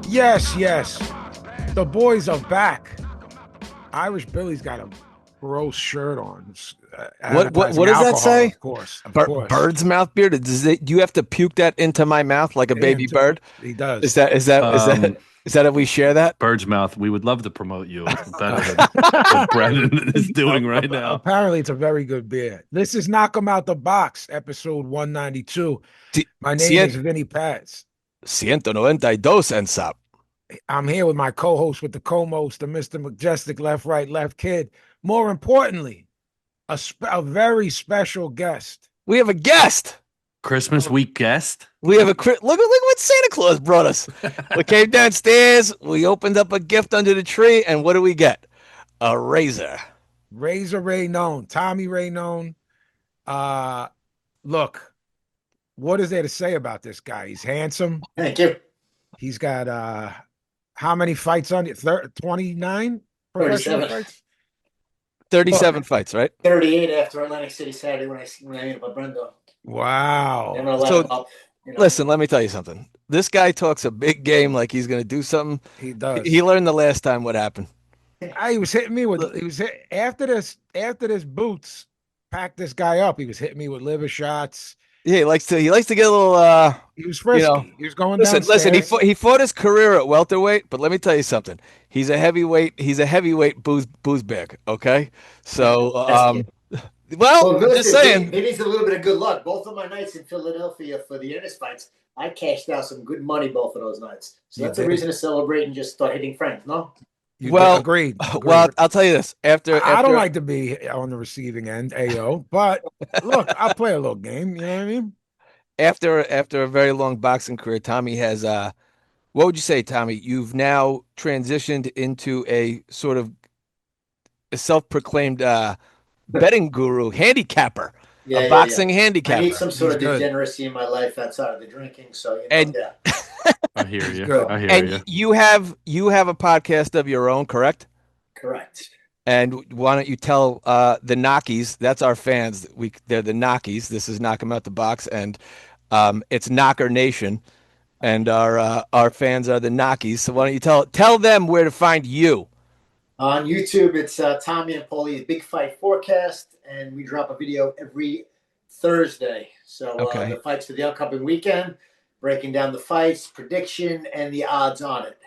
Yes. The boys are back. Irish Billy's got a gross shirt on. What Advertising does that alcohol, say? of course. Of course. Bird's mouth beer. Do you have to puke that into my mouth like a baby bird? He Is does. that is that is that Um, is that if we share that? Bird's mouth. We would love to promote you better than what Brendan is doing right now. Apparently, it's a very good beer. This is Knock 'em Out the Box, episode 192. My name is Vinny Paz. 192 and sap. I'm here with my co-host with the co-most, the Mr. Majestic Left, Right, Left Kid. More importantly, a very special guest. We have a guest. Christmas week guest. We have look what Santa Claus brought us. We came downstairs. We opened up a gift under the tree, and what do we get? A razor. Razor Rainone, Tommy Rainone. Look, what is there to say about this guy? He's handsome. Thank you. He's got how many fights on it? 29 professional 37. fights? 37 fights, right? 38 after Atlantic City Saturday when I ended up Brendo. Wow. Then I let So- him up. Listen, let me tell you something. This guy talks a big game like he's going to do something. He does. He learned the last time what happened. He was hitting me with after this boots packed this guy up. He was hitting me with liver shots. Yeah, he likes to get a little He was frisky. You know, He was going Listen, downstairs. he fought his career at welterweight, but let me tell you something. He's a heavyweight booze bag, okay? So well, I'm just saying. It needs a little bit of good luck. Both of my nights in Philadelphia for the Ennis fights, I cashed out some good money both of those nights. So that's a reason to celebrate and just start hitting friends, no? Agreed. Well, I'll tell you this. After I don't like to be on the receiving end, AO, but look, I'll play a little game. You know what I mean? After a very long boxing career, Tommy has what would you say, Tommy? You've now transitioned into a sort of a self-proclaimed betting guru, handicapper, a boxing handicapper. I need some sort He's of good. degeneracy in my life outside of the drinking. So And- I hear you. good. I hear And you. you have a podcast of your own, correct? correct. And why don't you tell the Knockies? That's our fans. They're the Knockies. This is Knock 'em Out the Box, and it's Knocker Nation, and our fans are the Knockies. So why don't you tell them where to find you? On YouTube, it's Tommy and Paulie's Big Fight Forecast, and we drop a video every Thursday. So Okay. the fights for the upcoming weekend, breaking down the fights, prediction, and the odds on it.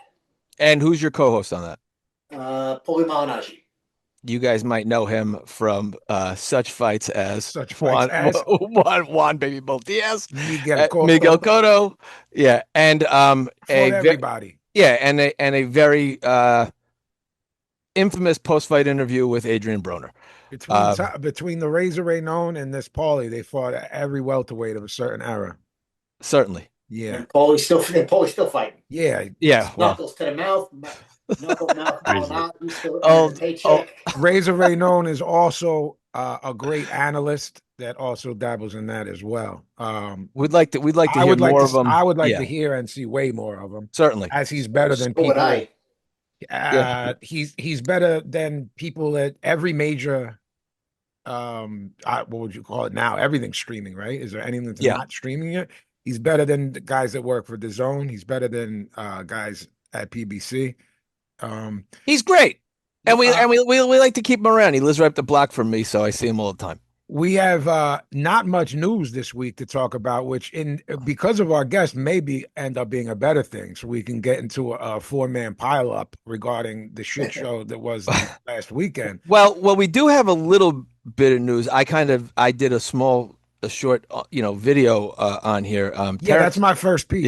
And who's your co-host on that? Paulie Malignaggi. You guys might know him from such fights as Juan Baby Bolt Diaz, Miguel Cotto, yeah, and Everybody. and a very infamous post-fight interview with Adrian Broner. Between the Razor Rainone and this Paulie, they fought at every welterweight of a certain era. Certainly, Yeah. And Paulie's still fighting. Yeah. Well, Knuckles to the mouth. Oh, paycheck. Razor Rainone is also a great analyst that also dabbles in that as well. we'd like to hear more of them. I would like Yeah. to hear and see way more of him, Certainly. as he's better than So would people. I. He's better than people at every major. What would you call it now? Everything's streaming, right? Is there anything that's not streaming yet? He's better than the guys that work for DAZN. He's better than guys at PBC. He's great, and we like to keep him around. He lives right up the block from me, so I see him all the time. We have not much news this week to talk about, which because of our guest maybe end up being a better thing. So we can get into a 4-man pileup regarding the shit show that was last weekend. Well, we do have a little bit of news. I did a short video on here. That's my first piece.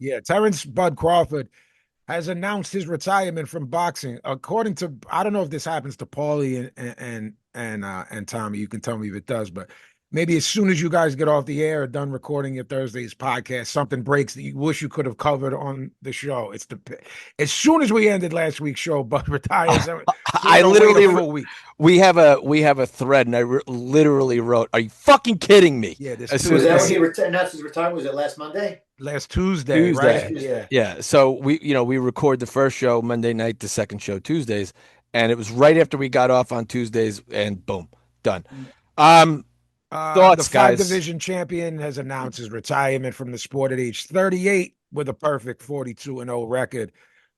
Yeah. Terrence Bud Crawford has announced his retirement from boxing. According to, I don't know if this happens to Paulie and Tommy. You can tell me if it does, but maybe as soon as you guys get off the air or done recording your Thursday's podcast, something breaks that you wish you could have covered on the show. As soon as we ended last week's show, Bud retires. I literally we have a thread, and I literally wrote, "Are you fucking kidding me?" Yeah, Was that when he announced his retirement? Was it last Monday? Last Tuesday, right? Yeah. So we record the first show Monday night, the second show Tuesdays, and it was right after we got off on Tuesdays, and boom, done. Thoughts, the 5 guys? division champion has announced his retirement from the sport at age 38. with a perfect 42-0 record.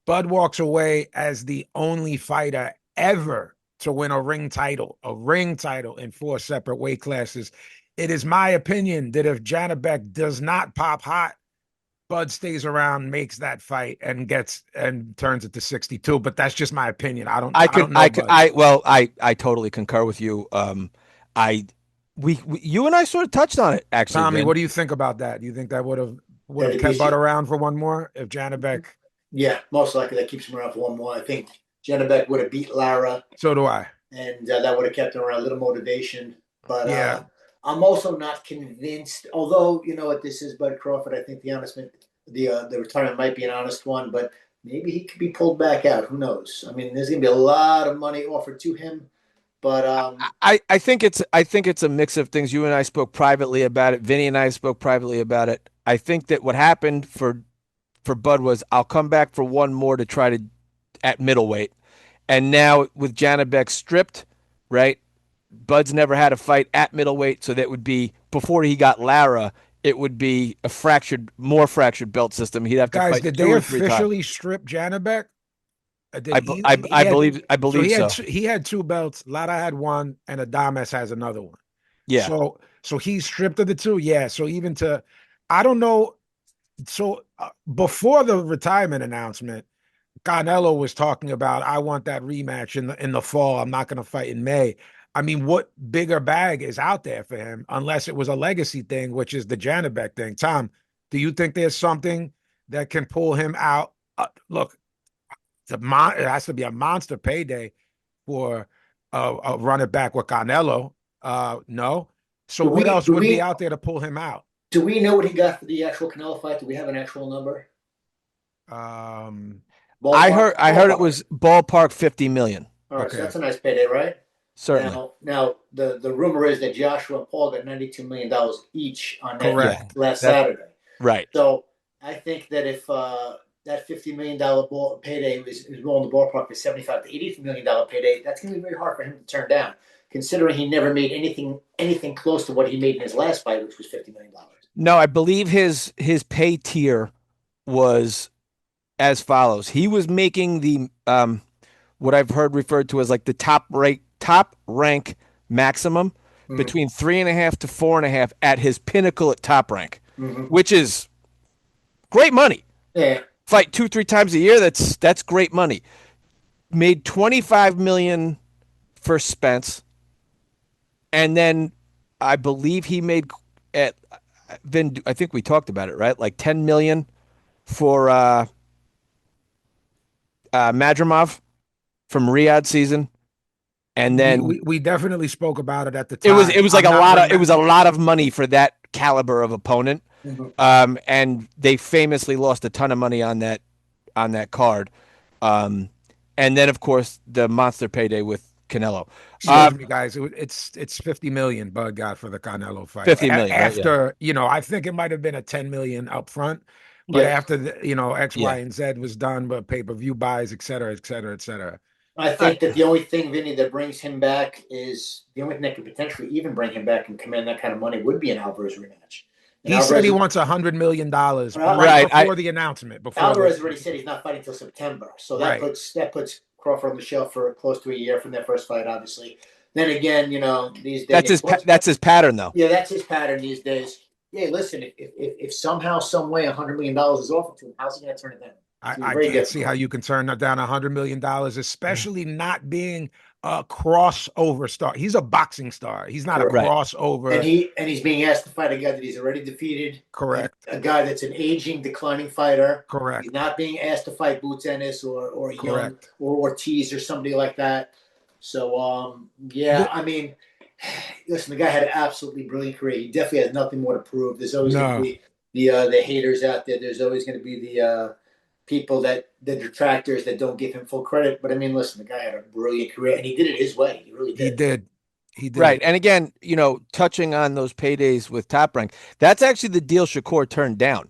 Bud walks away as the only fighter ever to win a ring title in 4 separate weight classes. It is my opinion that if Janibek does not pop hot, Bud stays around, makes that fight, and turns it to 62. But that's just my opinion. I don't know. I totally concur with you. You and I sort of touched on it actually. Tommy, Vin. what do you think about that? Do you think that would have That'd kept be- Bud around for one more if Janibek? Yeah, most likely that keeps him around for one more. I think Janibek would have beat Lara, So do I. and that would have kept him around, a little motivation. But Yeah. I'm also not convinced. Although you know what, this is Bud Crawford. I think the retirement might be an honest one, but maybe he could be pulled back out. Who knows? I mean, there's going to be a lot of money offered to him, but I think it's a mix of things. You and I spoke privately about it. Vinny and I spoke privately about it. I think that what happened for Bud was I'll come back for one more to try to at middleweight, and now with Janibek stripped, right? Bud's never had a fight at middleweight, so that would be before he got Lara. It would be a more fractured belt system. He'd have to Guys, fight did 2 they or 3 times. officially strip Janibek? I believe so. He had 2 belts. Lara had 1, and Adames has another one. Yeah. So he's stripped of the 2. Yeah. So I don't know. So before the retirement announcement, Canelo was talking about, I want that rematch in the fall. I'm not going to fight in May. I mean, what bigger bag is out there for him unless it was a legacy thing, which is the Janibek thing? Tom, do you think there's something that can pull him out? Look, it has to be a monster payday for a run it back with Canelo. No. So what else would be out there to pull him out? do we know what he got for the actual Canelo fight? Do we have an actual number? Um, I heard it was ballpark 50 million. All right, Okay. so that's a nice payday, right? Certainly. Now the rumor is that Joshua and Paul got $92 million each on that Correct. last Saturday. Right. So I think that if that $50 million payday is more in the ballpark for $75 to $80 million payday, that's going to be very hard for him to turn down, considering he never made anything close to what he made in his last fight, which was $50 million. No, I believe his pay tier was as follows. He was making the what I've heard referred to as like the top rank maximum between 3.5 to 4.5 at his pinnacle at top rank, which is great money. Yeah. Fight 2-3 times a year. That's great money. Made $25 million for Spence, and then I believe he made at Vin. I think we talked about it, right? Like $10 million for Madrimov from Riyadh season, and then we definitely spoke about it at the time. it was like it was a lot of money for that caliber of opponent. And they famously lost a ton of money on that card. And then of course the monster payday with Canelo. Excuse me, guys. It's 50 million Bud got for the Canelo fight. 50 million after, I think it might have been a 10 million up front, but after the, X, Y, and Z was done, but pay-per-view buys, et cetera, et cetera, et cetera. I think that the only thing, Vinny, that brings him back is the only thing that could potentially even bring him back and command that kind of money would be an Alvarez rematch. And He said he wants $100 million Right, before the announcement. Alvarez already said he's not fighting until September, so that puts Crawford on the shelf for close to a year from their first fight, obviously. Then again, these days that's his pattern though. Yeah, that's his pattern these days. Yeah, listen, if somehow, some way, $100 million is offered to him, how's he going to turn it down? I can't see how you can turn down $100 million, especially not being a crossover star. He's a boxing star. He's not a crossover. And he's being asked to fight a guy that he's already defeated. Correct. A guy that's an aging, declining fighter. Correct. He's not being asked to fight Boots Ennis or Young Correct. or Ortiz or somebody like that. So I mean, listen, the guy had an absolutely brilliant career. He definitely has nothing more to prove. There's always going to be the haters out there. There's always going to be the people the detractors that don't give him full credit. But I mean, listen, the guy had a brilliant career and he did it his way. He really did. He did. Right. And again, touching on those paydays with Top Rank, that's actually the deal Shakur turned down,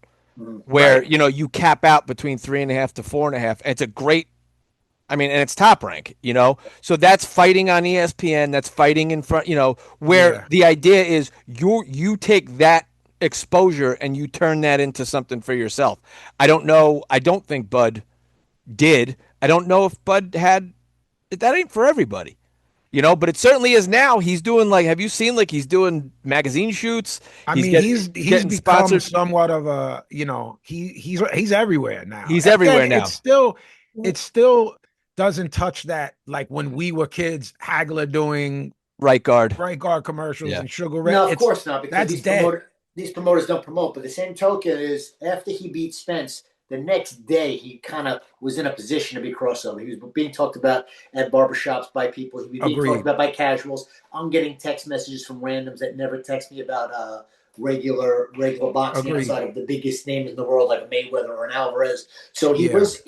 where, you cap out between 3.5 to 4.5. It's a great, and it's Top Rank, so that's fighting on ESPN. That's fighting in front, where the idea is you take that exposure and you turn that into something for yourself. I don't know. I don't think Bud did. I don't know if Bud had. That ain't for everybody. But it certainly is now. He's doing have you seen he's doing magazine shoots? I He's mean, he's getting become sponsored. somewhat of a, he's everywhere now. He's Again, everywhere now. It still doesn't touch that like when we were kids, Hagler doing right guard commercials and Sugar Ray. No, of course not, because these promoters don't promote. But the same token is after he beat Spence, the next day he kind of was in a position to be crossover. He was being talked about at barbershops by people. He was being talked about by casuals. I'm getting text messages from randoms that never text me about regular boxing outside of the biggest names in the world, like a Mayweather or an Alvarez. So he was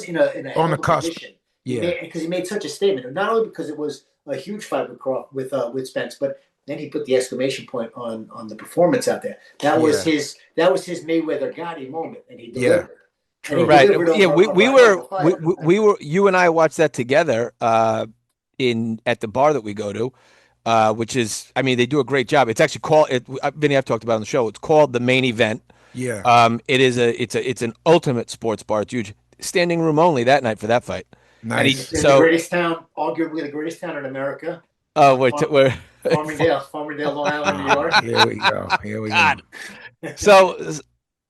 in a on the cusp. Position. Because he made such a statement, not only because it was a huge fight with Spence, but then he put the exclamation point on the performance out there. That was his Mayweather Gotti moment, and he delivered. Right. We were you and I watched that together at the bar that we go to, which is, I mean, they do a great job. It's actually called Vinny, I've talked about it on the show. It's called The Main Event. Yeah. It's an ultimate sports bar. It's huge. Standing room only that night for that fight. Nice. The greatest town, arguably the greatest town in America. Oh, we're Farmingdale, Long Island, New York. Here we go. So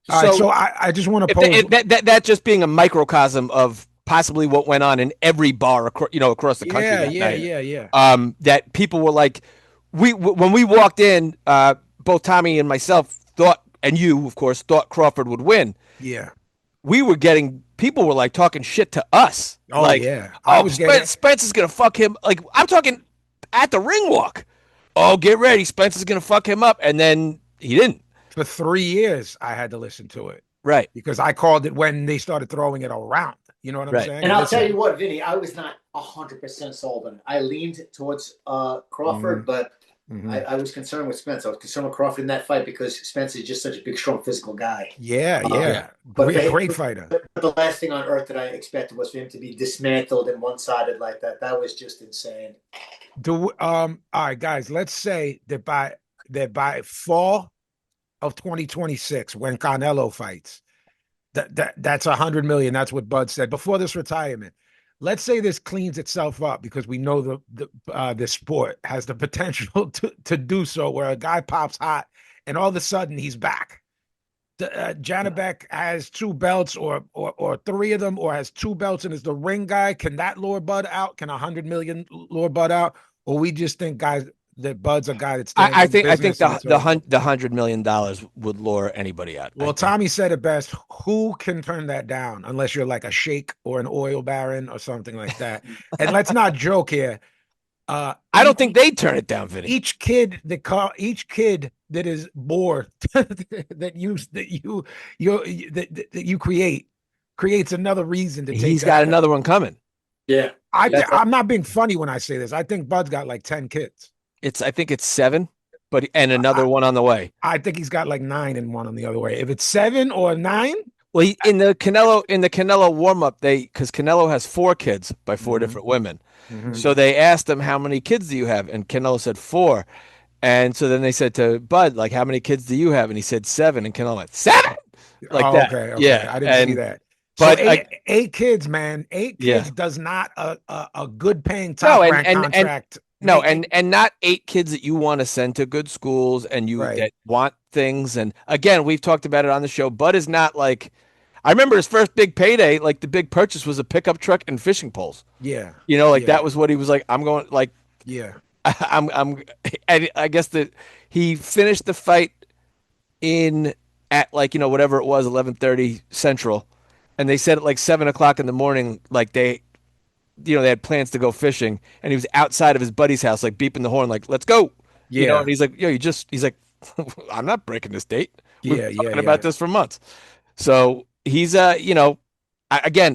I just want to pose that just being a microcosm of possibly what went on in every bar, across the country. Yeah. That people were like, when we walked in, both Tommy and myself thought, and you, of course, thought Crawford would win. Yeah. People were like talking shit to us. Oh, yeah. Spence is going to fuck him. Like, I'm talking at the ring walk. Oh, get ready. Spence is going to fuck him up. And then he didn't. For 3 years, I had to listen to it. Right. Because I called it when they started throwing it around. You know what I'm saying? And I'll tell you what, Vinny, I was not 100% sold on it. I leaned towards Crawford, but I was concerned with Spence. I was concerned with Crawford in that fight because Spence is just such a big, strong, physical guy. Yeah. Great fighter. But the last thing on earth that I expected was for him to be dismantled and one-sided like that. That was just insane. All right, guys, let's say that by fall of 2026, when Canelo fights, that's 100 million. That's what Bud said before this retirement. Let's say this cleans itself up because we know the sport has the potential to do so, where a guy pops hot and all of a sudden he's back. Janabek has 2 belts or 3 of them, or has 2 belts and is the ring guy. Can that lure Bud out? Can 100 million lure Bud out? Or we just think that Bud's a guy that's. I think the $100 million would lure anybody out. Well, Tommy said it best. Who can turn that down unless you're like a sheikh or an oil baron or something like that? And let's not joke here. I don't think they'd turn it down, Vinny. Each kid that is bored that you creates another reason to take. He's got another one coming. Yeah, I'm not being funny when I say this. I think Bud's got like 10 kids. I think it's 7, and another one on the way. I think he's got like 9 and one on the other way. If it's 7 or 9. Well, in the Canelo warm up, because Canelo has 4 kids by 4 different women. Mm-hmm. So they asked him, how many kids do you have? And Canelo said 4. And so then they said to Bud, like, how many kids do you have? And he said 7. And Canelo went, 7? Like that. Okay. Yeah. I didn't see that. But so 8 kids, man. 8 kids does not a good paying top rank contract. And not 8 kids that you want to send to good schools and that want things. And again, we've talked about it on the show. Bud is not like, I remember his first big payday, like the big purchase was a pickup truck and fishing poles. Yeah. That was what he was like. I'm going like, I guess that he finished the fight at like, whatever it was, 11:30 Central. And they said at like 7:00 in the morning, like they had plans to go fishing, and he was outside of his buddy's house, like beeping the horn, like, let's go. And he's like, he's like, I'm not breaking this date. We've been talking about this for months. So he's, again,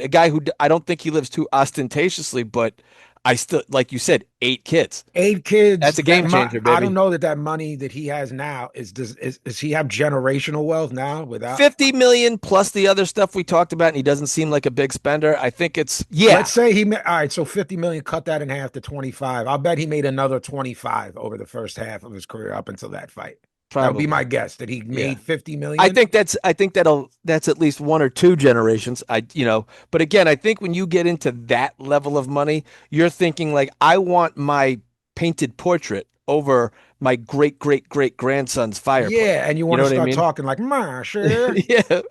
a guy who I don't think he lives too ostentatiously, but I still, like you said, 8 kids. 8 kids. That's a game changer, baby. I don't know that money that he has now does he have generational wealth now without 50 million plus the other stuff we talked about, and he doesn't seem like a big spender. I think it's Let's say all right, so 50 million, cut that in half to 25. I'll bet he made another 25 over the first half of his career up until that fight. That would be Probably. my guess that he made 50 million. I think that's at least 1 or 2 generations. But again, I think when you get into that level of money, you're thinking like, I want my painted portrait over my great great great grandson's fireplace. Yeah, and you want know to what I start mean? talking like Masha. Yeah.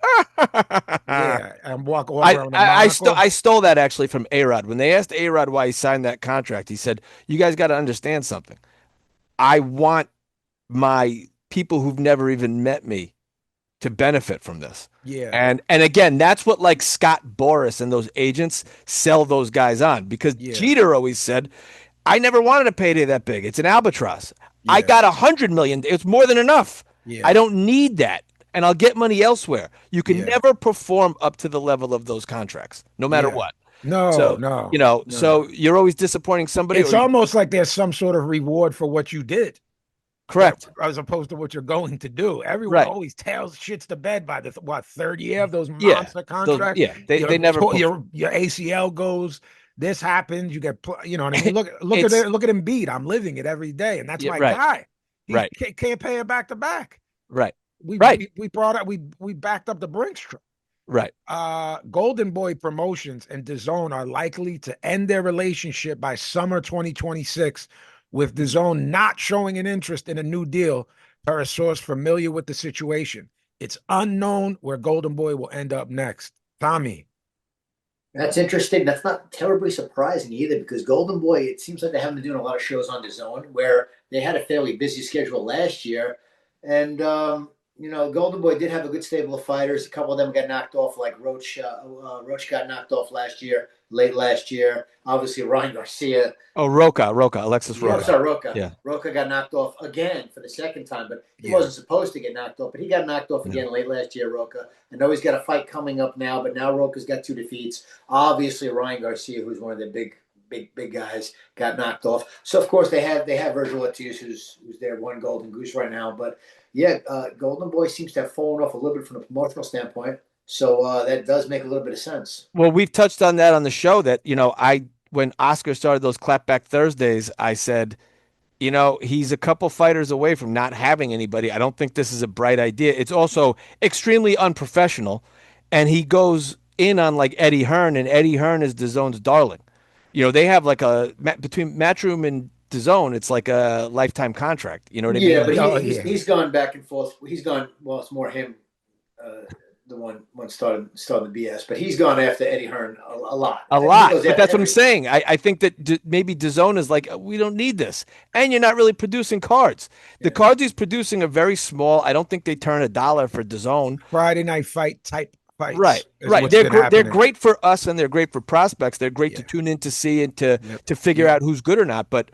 Yeah, and walk over I, on the I, I, monocle. st- I stole that actually from A-Rod. When they asked A-Rod why he signed that contract, he said, "You guys got to understand something. I want my people who've never even met me to benefit from this." Yeah, And again, that's what like Scott Boras and those agents sell those guys on, because Yeah. Jeter always said, "I never wanted a payday that big. It's an albatross. I Yeah. got 100 million. It's more than enough. Yeah. I don't need that, and I'll get money elsewhere." You can Yeah. never perform up to the level of those contracts, no matter Yeah. what. No, So, no, no. so you're always disappointing somebody. It's almost like there's some sort of reward for what you did. Correct. As opposed to what you're going to do. Everyone Right. always tells shits to bed by the third year of those Yeah. monster contracts. They never your ACL goes. This happens. You get you know what I mean. Look at it. Look at Embiid. I'm living it every day, and that's my guy. He can't pay it back to back. Right. We backed up the Brinks truck. Right. Golden Boy Promotions and DAZN are likely to end their relationship by summer 2026, with DAZN not showing an interest in a new deal, per a source familiar with the situation. It's unknown where Golden Boy will end up next. Tommy. That's interesting. That's not terribly surprising either, because Golden Boy, it seems like they haven't been doing a lot of shows on DAZN, where they had a fairly busy schedule last year. And, Golden Boy did have a good stable of fighters. A couple of them got knocked off, like Roach. Roach got knocked off late last year. Obviously, Ryan Garcia. Oh, Roca, Alexis Roca. Yeah, sorry, Roca. Yeah. Roca got knocked off again for the second time, but he wasn't supposed to get knocked off. But he got knocked off again late last year, Roca. I know he's got a fight coming up now, but now Roca's got 2 defeats. Obviously, Ryan Garcia, who's one of the big guys, got knocked off. So of course they have Virgil Ortiz, who's their one golden goose right now. But yeah, Golden Boy seems to have fallen off a little bit from a promotional standpoint. So that does make a little bit of sense. Well, we've touched on that on the show that, when Oscar started those Clapback Thursdays, I said, he's a couple fighters away from not having anybody. I don't think this is a bright idea. It's also extremely unprofessional. And he goes in on like Eddie Hearn, and Eddie Hearn is DAZN's darling. They have like between Matchroom and DAZN, it's like a lifetime contract. You know what I mean? Yeah, but he's gone back and forth. He's gone. Well, it's more him, the one started the BS. But he's gone after Eddie Hearn a lot. But that's what I'm saying. I think that maybe DAZN is like, we don't need this, and you're not really producing cards. The cards he's producing are very small. I don't think they turn $1 for DAZN. Friday night fight type. Fights right. They're great for us, and they're great for prospects. They're great to tune in to see and to figure out who's good or not. But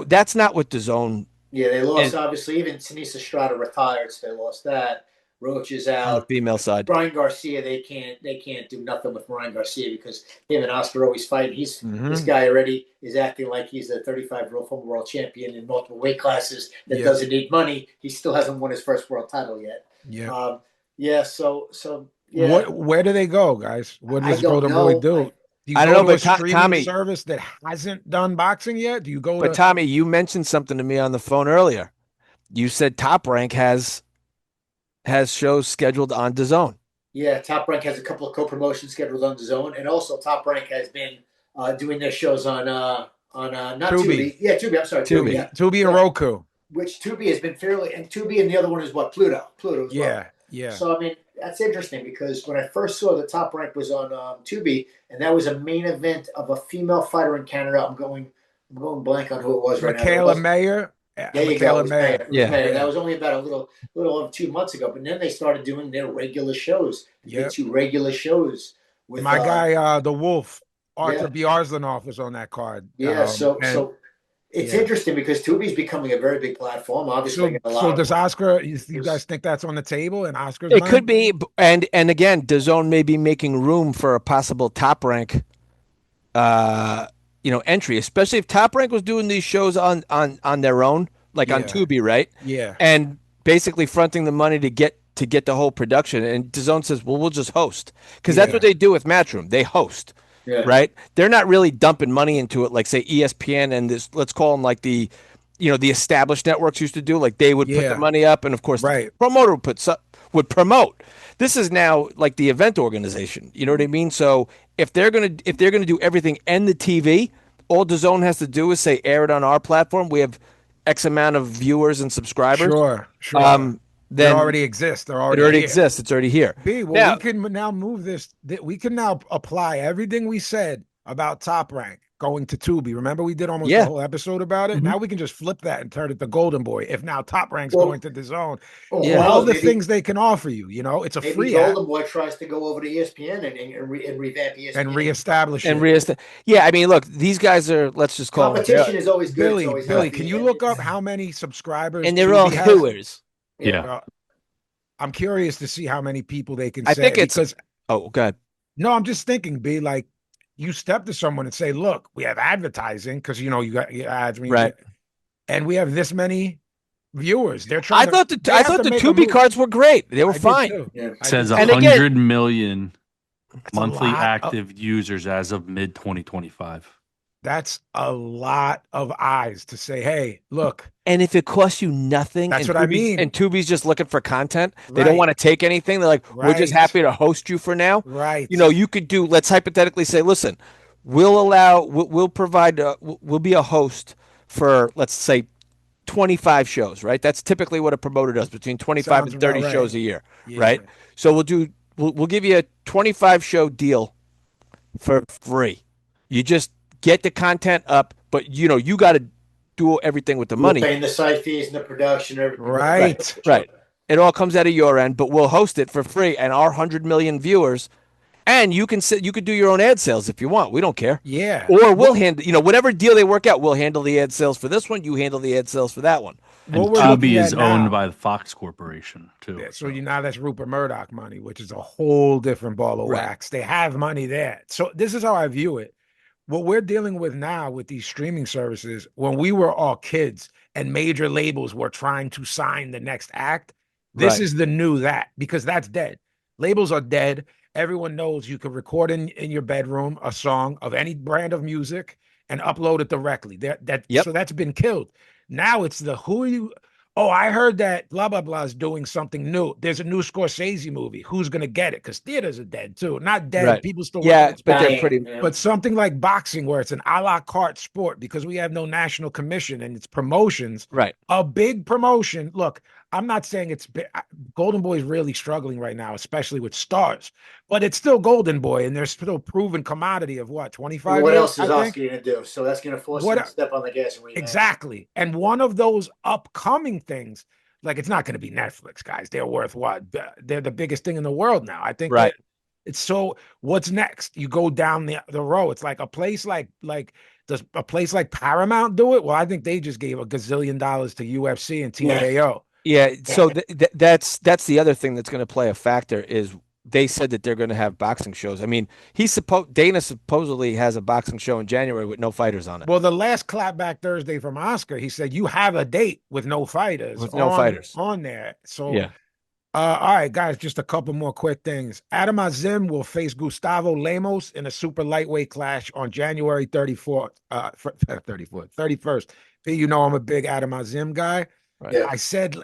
that's not what DAZN. Yeah, they lost obviously. Even Sinisa Estrada retired, so they lost that. Roach is out. On the female side, Brian Garcia, they can't do nothing with Brian Garcia, because him and Oscar always fight. This guy already is acting like he's a 35-year-old former world champion in multiple weight classes that doesn't need money. He still hasn't won his first world title yet. So. Yeah. Where do they go, guys? What does Golden Boy do? I don't know, but Tommy, service that hasn't done boxing yet. Do you go? But Tommy, you mentioned something to me on the phone earlier. You said Top Rank has shows scheduled on DAZN. Yeah, Top Rank has a couple of co-promotions scheduled on DAZN, and also Top Rank has been doing their shows on not Tubi. Yeah, Tubi. I'm sorry, Tubi. Yeah. Tubi and Roku. Which Tubi has been fairly, and Tubi, and the other one is what, Pluto. Pluto. Yeah. So I mean, that's interesting, because when I first saw the Top Rank was on Tubi, and that was a main event of a female fighter in Canada. I'm going blank on who it was right now. Michaela Mayer. There you go. Mayer. Yeah. That was only about a little over 2 months ago. But then they started doing their regular shows. Yeah. 2 regular shows with my guy, the Wolf, Arthur B. Arslanov, was on that card. Yeah. So it's interesting, because Tubi's becoming a very big platform. Obviously, so does Oscar? You guys think that's on the table? And Oscar's it could be, and again, DAZN may be making room for a possible Top Rank, entry, especially if Top Rank was doing these shows on their own, like on Tubi, right? Yeah, and basically fronting the money to get the whole production. And DAZN says, well, we'll just host, because that's what they do with Matchroom. They host. Yeah. Right? They're not really dumping money into it like, say, ESPN and this, let's call them like the the established networks used to do. Like they would put the money up, and of course, the promoter would promote. This is now like the event organization. You know what I mean? So if they're gonna do everything and the TV, all DAZN has to do is say air it on our platform. We have X amount of viewers and subscribers. Sure. Then they already exist. It already exists. It's already here. Well, we can now move this. We can now apply everything we said about Top Rank going to Tubi. Remember, we did almost a whole episode about it. Now we can just flip that and turn it to Golden Boy. If now Top Rank's going to DAZN, all the things they can offer you. It's a free Golden Boy tries to go over to ESPN and revamp ESPN and reestablish it. Yeah, I mean, look, these guys are. Let's just call competition is always good. Billy, can you look up how many subscribers? And they're all hooers. Yeah. I'm curious to see how many people they can. I think it's because. Oh, God. No, I'm just thinking. Be like. You step to someone and say, look, we have advertising because, you got your ads. Right. And we have this many viewers. They're trying I thought the Tubi cards were great. They were fine. It says 100 million monthly active users as of mid 2025. That's a lot of eyes to say, hey, look. And if it costs you nothing, that's what I mean. And Tubi's just looking for content. They don't want to take anything. They're like, we're just happy to host you for now. Right. You could do, let's hypothetically say, listen, we'll provide, we'll be a host for, let's say, 25 shows, right? That's typically what a promoter does, between 25 and 30 shows a year, right? So we'll give you a 25 show deal for free. You just get the content up, but you got to do everything with the money. Paying the site fees and the production, everything. Right. It all comes out of your end, but we'll host it for free, and our 100 million viewers. And you could do your own ad sales if you want. We don't care. Yeah. Or we'll handle, whatever deal they work out. We'll handle the ad sales for this one. You handle the ad sales for that one. And Tubi is owned by the Fox Corporation too. Yeah, so that's Rupert Murdoch money, which is a whole different ball of wax. They have money there. So this is how I view it. What we're dealing with now with these streaming services, when we were all kids and major labels were trying to sign the next act, this is the new that, because that's dead. Labels are dead. Everyone knows you can record in your bedroom a song of any brand of music and upload it directly. So that's been killed. Now it's the who are you? Oh, I heard that blah, blah, blah is doing something new. There's a new Scorsese movie. Who's going to get it? Because theaters are dead, too. Not dead. Right. People still but they're pretty. But something like boxing, where it's an a la carte sport, because we have no national commission and it's promotions. Right. A big promotion. Look, I'm not saying it's Golden Boy is really struggling right now, especially with stars, but it's still Golden Boy, and they're still proven commodity of what, 25 What years, else is Oscar going to do? So that's going to force him to step on the gas. And exactly. And one of those upcoming things, like it's not going to be Netflix, guys. They're worth what? They're the biggest thing in the world now. I think it's so. What's next? You go down the road. It's like a place like does a place like Paramount do it? Well, I think they just gave $1 gazillion to UFC and TKO. Yeah, so that's the other thing that's going to play a factor is they said that they're going to have boxing shows. I mean, Dana supposedly has a boxing show in January with no fighters on it. Well, the last clapback Thursday from Oscar, he said you have a date with no fighters. On there. So yeah. All right, guys, just a couple more quick things. Adam Azim will face Gustavo Lemos in a super lightweight clash on January 31st. You know I'm a big Adam Azim guy. Right. Yeah. I said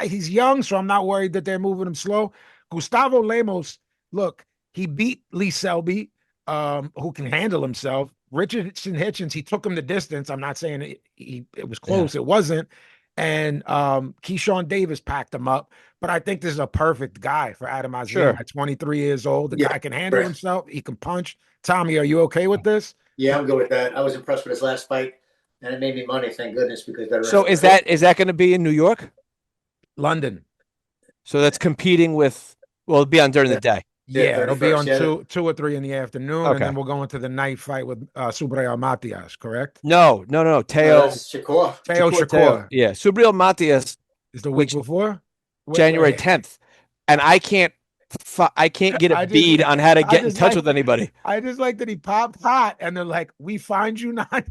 he's young, so I'm not worried that they're moving him slow. Gustavo Lemos, look, he beat Lee Selby, who can handle himself. Richardson Hitchens, he took him the distance. I'm not saying it was close. It wasn't. And Keyshawn Davis packed him up. But I think this is a perfect guy for Adam Azim. Sure. At 23 years old, the guy can handle himself. He can punch. Tommy, are you okay with this? Yeah, I'm good with that. I was impressed with his last fight. And it made me money, thank goodness, because that. So is that going to be in New York? London. So that's competing with. Well, it'll be on during the day. Yeah, it'll be on 2 or 3 in the afternoon, and then we'll go into the night fight with Subriel Matias. Correct? No. Teo Shakur. Yeah, Subriel Matias is the week before, January 10th, and I can't get a bead on how to get in touch with anybody. I just like that he popped hot, and they're like, "We find you not.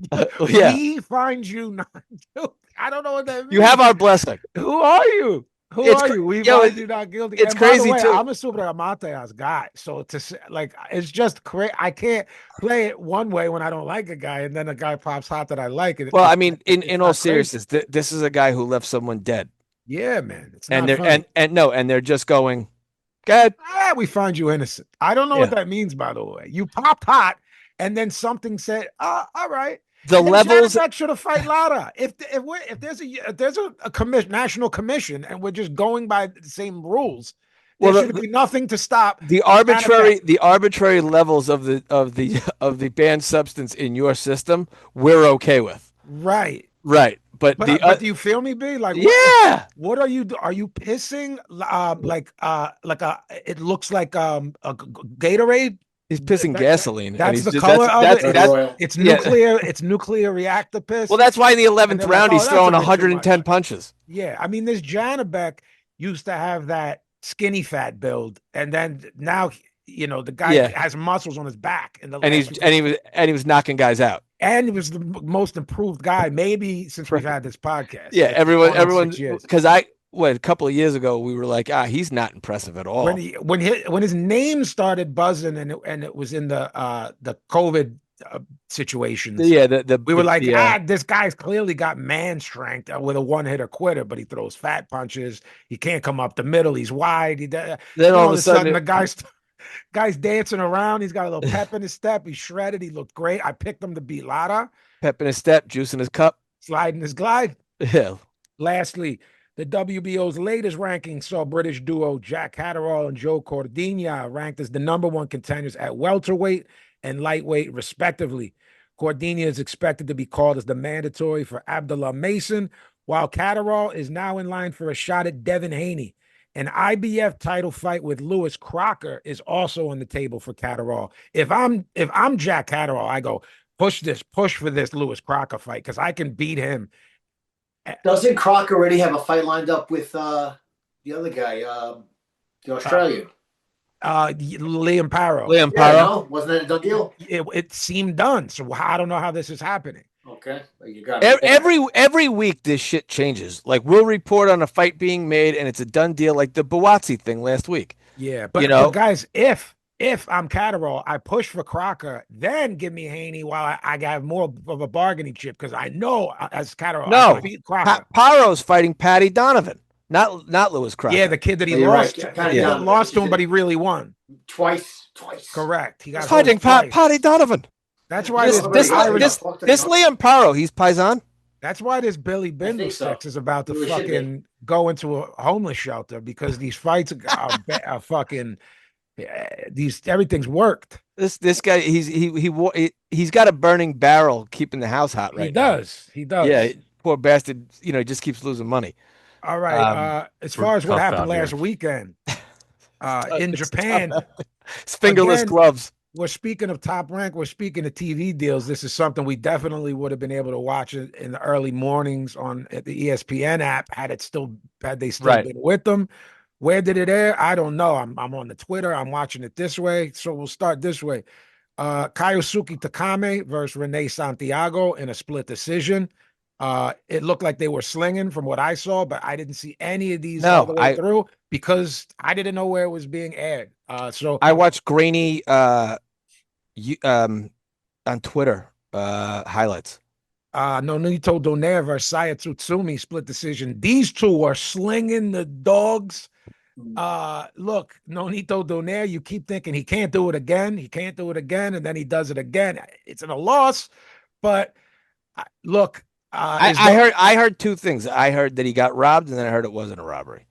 Yeah. We find you not." I don't know what that means. You have our blessing. Who are you? Who It's are you? We yo, find you not guilty. it's And by the crazy way, too. I'm a Super Amateas guy, so to say, like, it's just crazy. I can't play it one way when I don't like a guy, and then a guy pops hot that I like. Well, I mean, It's in all not crazy. seriousness, this is a guy who left someone dead, Yeah, man, it's and not they're funny. and they're just going, "God, We find you innocent. I don't know what yeah." that means, by the way. You popped hot, and then something said, all right." The And then levels. Janibek should have fight Lara. If there's a commission, national commission, and we're just going by the same rules, there Well, should be nothing to stop the arbitrary levels of the banned substance in your system, we're okay with. Right. Right. But But do you feel me, B? Like, yeah. What are you? Are you pissing? It looks like a Gatorade. He's pissing gasoline. That's and the color of it. Royal. It's Yeah. nuclear. It's nuclear reactor piss. Well, that's why in the And 11th they're round like, he's "Oh, throwing that's a bit too 110 much." punches. Yeah, I mean, this Janibek used to have that skinny fat build, and then now the guy has muscles on his back, and he was knocking guys out. And he was the most improved guy, maybe since we've had this podcast. Yeah, like, everyone, 6 years. because a couple of years ago we were like, he's not impressive at all. When his name started buzzing and it was in the COVID situations. Yeah, we were like, this guy's clearly got man strength with a one-hitter quitter, but he throws fat punches. He can't come up the middle. He's wide. Then all of a sudden the guy's dancing around. He's got a little pep in his step. He's shredded. He looked great. I picked him to beat Lara. Pep in his step, juice in his cup, sliding his glide. Yeah. Lastly, the WBO's latest ranking saw British duo Jack Catterall and Joe Cordina ranked as the #1 contenders at welterweight and lightweight, respectively. Cordina is expected to be called as the mandatory for Abdullah Mason, while Catterall is now in line for a shot at Devin Haney. An IBF title fight with Lewis Crocker is also on the table for Catterall. If I'm Jack Catterall, I go push for this Lewis Crocker fight because I can beat him. Doesn't Crocker already have a fight lined up with the other guy, the Australian? Liam Paro. Liam Paro. No? Wasn't that a done deal? It seemed done. So I don't know how this is happening. Okay. Well, you got every week this shit changes. Like we'll report on a fight being made and it's a done deal, like the Buatsi thing last week. Yeah, but guys, if I'm Catterall, I push for Crocker, then give me Haney while I have more of a bargaining chip because I know as Catterall, I can beat Crocker. Paro's fighting Patty Donovan, not Lewis Crocker. Yeah, the kid that he lost. Right. He lost to him, but he really won twice. Correct. He got fighting Patty Donovan. That's why this Liam Paro, he's Paisan. That's why this Billy Bindlesticks is about to fucking go into a homeless shelter because these fights are fucking. Everything's worked. This guy, he's got a burning barrel keeping the house hot right now. He does. Yeah, poor bastard. He just keeps losing money. All right. As far as what happened last weekend, in Japan, it's fingerless gloves. We're speaking of Top Rank. We're speaking of TV deals. This is something we definitely would have been able to watch in the early mornings at the ESPN app had they still been with them. Where did it air? I don't know. I'm on the Twitter. I'm watching it this way. So we'll start this way. Kayosuke Takame versus Renee Santiago in a split decision. It looked like they were slinging from what I saw, but I didn't see any of these all the way through because I didn't know where it was being aired. So I watched grainy on Twitter highlights. Nonito Donaire versus Saya Tsutsumi split decision. These two are slinging the dogs. Look, Nonito Donaire, you keep thinking he can't do it again. And then he does it again. It's in a loss, but look. I heard two things. I heard that he got robbed, and then I heard it wasn't a robbery.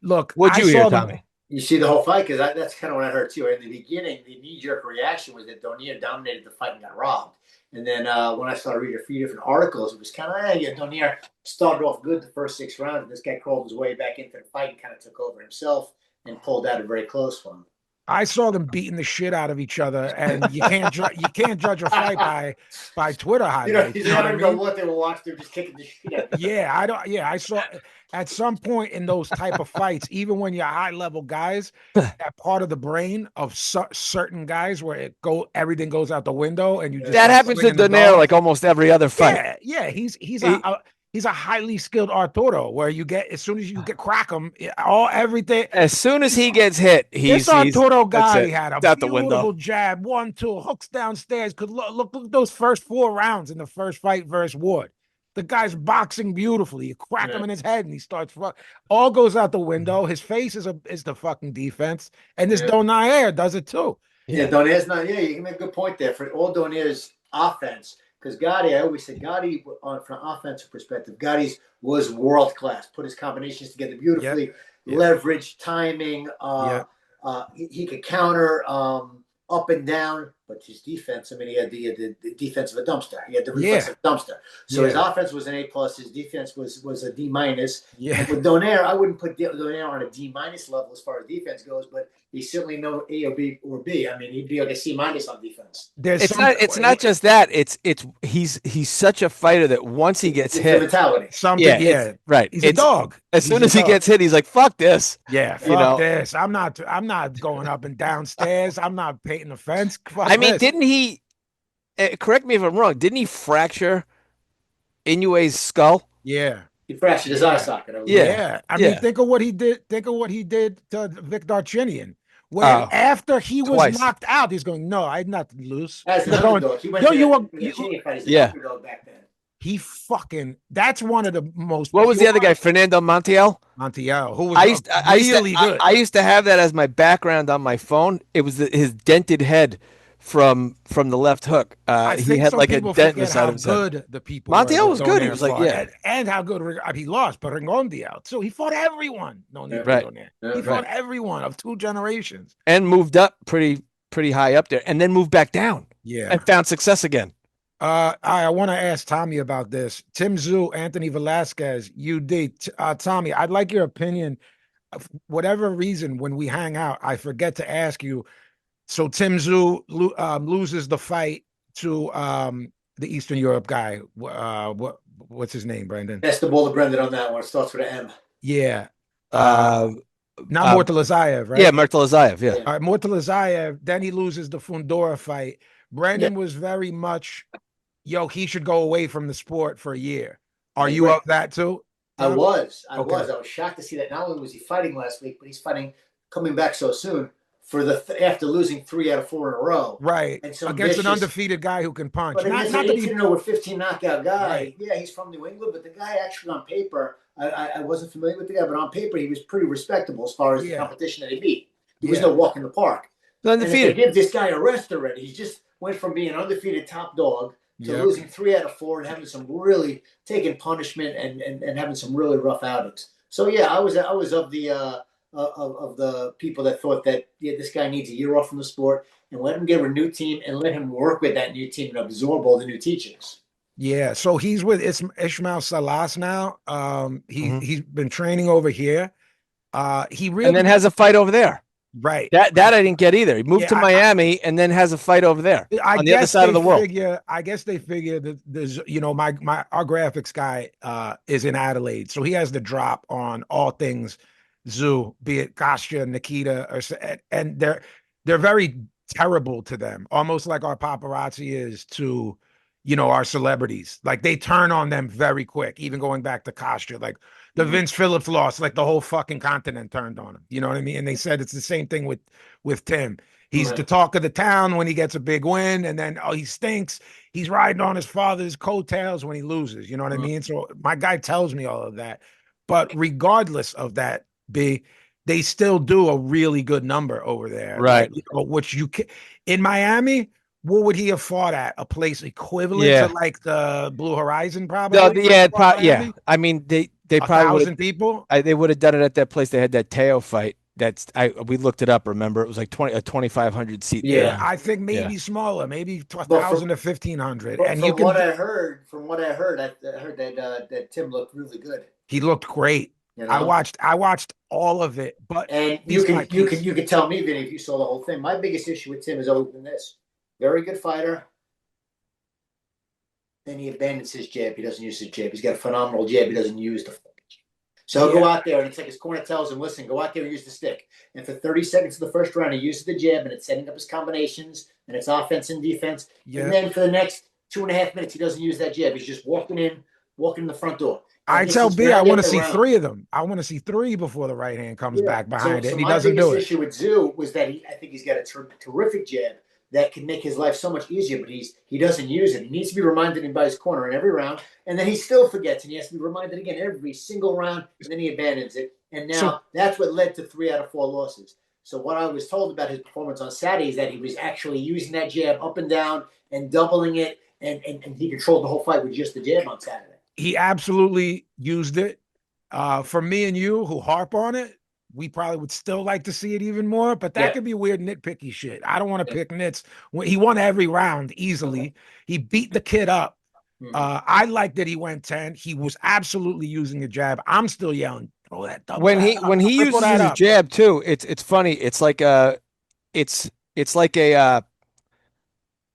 Look, what'd you hear, Tommy? You see the whole fight because that's kind of what I heard too. In the beginning, the knee-jerk reaction was that Donaire dominated the fight and got robbed. And then when I started reading a few different articles, it was kind of, Donaire started off good the first 6 rounds, and this guy crawled his way back into the fight and kind of took over himself and pulled out a very close one. I saw them beating the shit out of each other, and you can't judge a fight by Twitter highlights. You don't know what they were watching; they're just kicking the shit out of them. I saw at some point in those type of fights, even when you're high level guys, that part of the brain of certain guys where everything goes out the window, and you just that happens to Donaire like almost every other fight. Yeah, he's He's a highly skilled Arturo, where you get as soon as you get crack him, everything. As soon as he gets hit, This he's Arturo that's guy it. had a It's out the beautiful window. jab, 1-2 hooks downstairs. Could look at those first 4 rounds in the first fight versus Wood. The guy's boxing beautifully. You crack him in his head, and he starts. All goes out the window. His face is the fucking defense, and this Donaire does it too. Yeah, Donaire's not. Yeah, you make a good point there for all Donaire's offense. Because Gotti, I always say Gotti, from an offensive perspective, Gotti's was world class. Put his combinations together beautifully, leverage, timing. He could counter up and down, but his defense. I mean, he had the defense of a dumpster. He had the reflex of a dumpster. So his offense was an A+. His defense was a D-. Yeah. And with Donaire, I wouldn't put Donaire on a D- level as far as defense goes, but he's certainly no A or B or B. I mean, he'd be like a C- on defense. It's not just that. He's such a fighter that once he gets hit, mentality. Right. He's a dog. As soon as he gets hit, he's like, "Fuck this." Yeah, fuck this. I'm not going up and downstairs. I'm not painting the fence. I mean, didn't he? Correct me if I'm wrong. Didn't he fracture Inoue's skull? Yeah. He fractured his eye socket. I mean, think of what he did. Think of what he did to Vic Darchinyan. Where after he was knocked out, he's going, "No, I'm not loose." As an underdog, he went back then. He fucking. That's one of the most. What was the other guy? Fernando Montiel. Montiel, who was really good. I used to have that as my background on my phone. It was his dented head from the left hook. He had like a dent beside him. Good the people. Montiel was good. He was like, and how good he lost, but Ringondi out. So he fought everyone. He fought everyone of 2 generations and moved up pretty high up there, and then moved back down. Yeah, and found success again. I want to ask Tommy about this. Tim Tszyu, Anthony Velasquez, UD. Tommy, I'd like your opinion. For whatever reason, when we hang out, I forget to ask you. So Tim Tszyu loses the fight to the Eastern Europe guy. What's his name, Brendan? That's the ball to Brendan on that one. It starts with an M. Yeah. Not Mortalazayev, right? Yeah, Mortalazayev, yeah. All right, Mortalazayev. Then he loses the Fundora fight. Brendan was very much, he should go away from the sport for a year. Are you of that too? I was shocked to see that. Not only was he fighting last week, but he's coming back so soon after losing 3 out of 4 in a row. Right. And against an undefeated guy who can punch. But not that he's over 15 knockout guy. Right. Yeah, he's from New England, but the guy actually on paper, I wasn't familiar with the guy, but on paper he was pretty respectable as far as the competition that he beat. He was no walk in the park. Undefeated. And if they give this guy a rest already, he just went from being an undefeated top dog to losing 3 out of 4 and having some really taking punishment and having some really rough outings. So yeah, I was of the people that thought that this guy needs a year off from the sport and let him get a new team and let him work with that new team and absorb all the new teachings. Yeah, so he's with Ismail Salas now. He's been training over here. He really and then has a fight over there. Right. That I didn't get either. He moved to Miami and then has a fight over there on the other side of the world. I guess they figure that there's, our graphics guy is in Adelaide, so he has the drop on all things Tszyu, be it Kostya, Nikita, and they're very terrible to them, almost like our paparazzi is to, our celebrities. Like they turn on them very quick, even going back to Kostya, like the Vince Phillips loss, like the whole fucking continent turned on him. You know what I mean? And they said it's the same thing with Tim. He's the talk of the town when he gets a big win, and then he stinks. He's riding on his father's coattails when he loses. You know what I mean? So my guy tells me all of that. But regardless of that, they still do a really good number over there, right? Which in Miami, what would he have fought at? A place equivalent to like the Blue Horizon, probably. Yeah. I mean, they probably 1,000 people. They would have done it at that place. They had that Teo fight. We looked it up. Remember, it was like a 2,500 seat. Yeah, I think maybe smaller, maybe 1,000 to 1,500. And from what I heard, I heard that Tim looked really good. He looked great. I watched all of it, and you can tell me, Vinny, if you saw the whole thing. My biggest issue with Tim has always been this: very good fighter. Then he abandons his jab. He doesn't use his jab. He's got a phenomenal jab. He doesn't use the jab. So he'll go out there, and it's like his corner tells him, listen, go out there and use the stick. And for 30 seconds of the first round, he uses the jab, and it's setting up his combinations, and it's offense and defense. Yeah. And then for the next 2.5 minutes, he doesn't use that jab. He's just walking in, walking in the front door. I And this tell is B, I round want to after see round. 3 of them. I want to see 3 before the right hand comes back behind it, So and he my doesn't biggest do it. issue with Zoo was that I think he's got a terrific jab that can make his life so much easier, but he doesn't use it. He needs to be reminded in by his corner in every round, and then he still forgets, and he has to be reminded again every single round, and then he abandons it. And now that's what led to 3 out of 4 losses. So what I was told about his performance on Saturday is that he was actually using that jab up and down and doubling it, and he controlled the whole fight with just the jab on Saturday. He absolutely used it. For me and you who harp on it, we probably would still like to see it even more, but that could be weird nitpicky shit. I don't want to pick nits. He won every round easily. He beat the kid up. I like that he went 10. He was absolutely using a jab. I'm still yelling, throw that double when he uses his jab too, it's funny. It's like it's like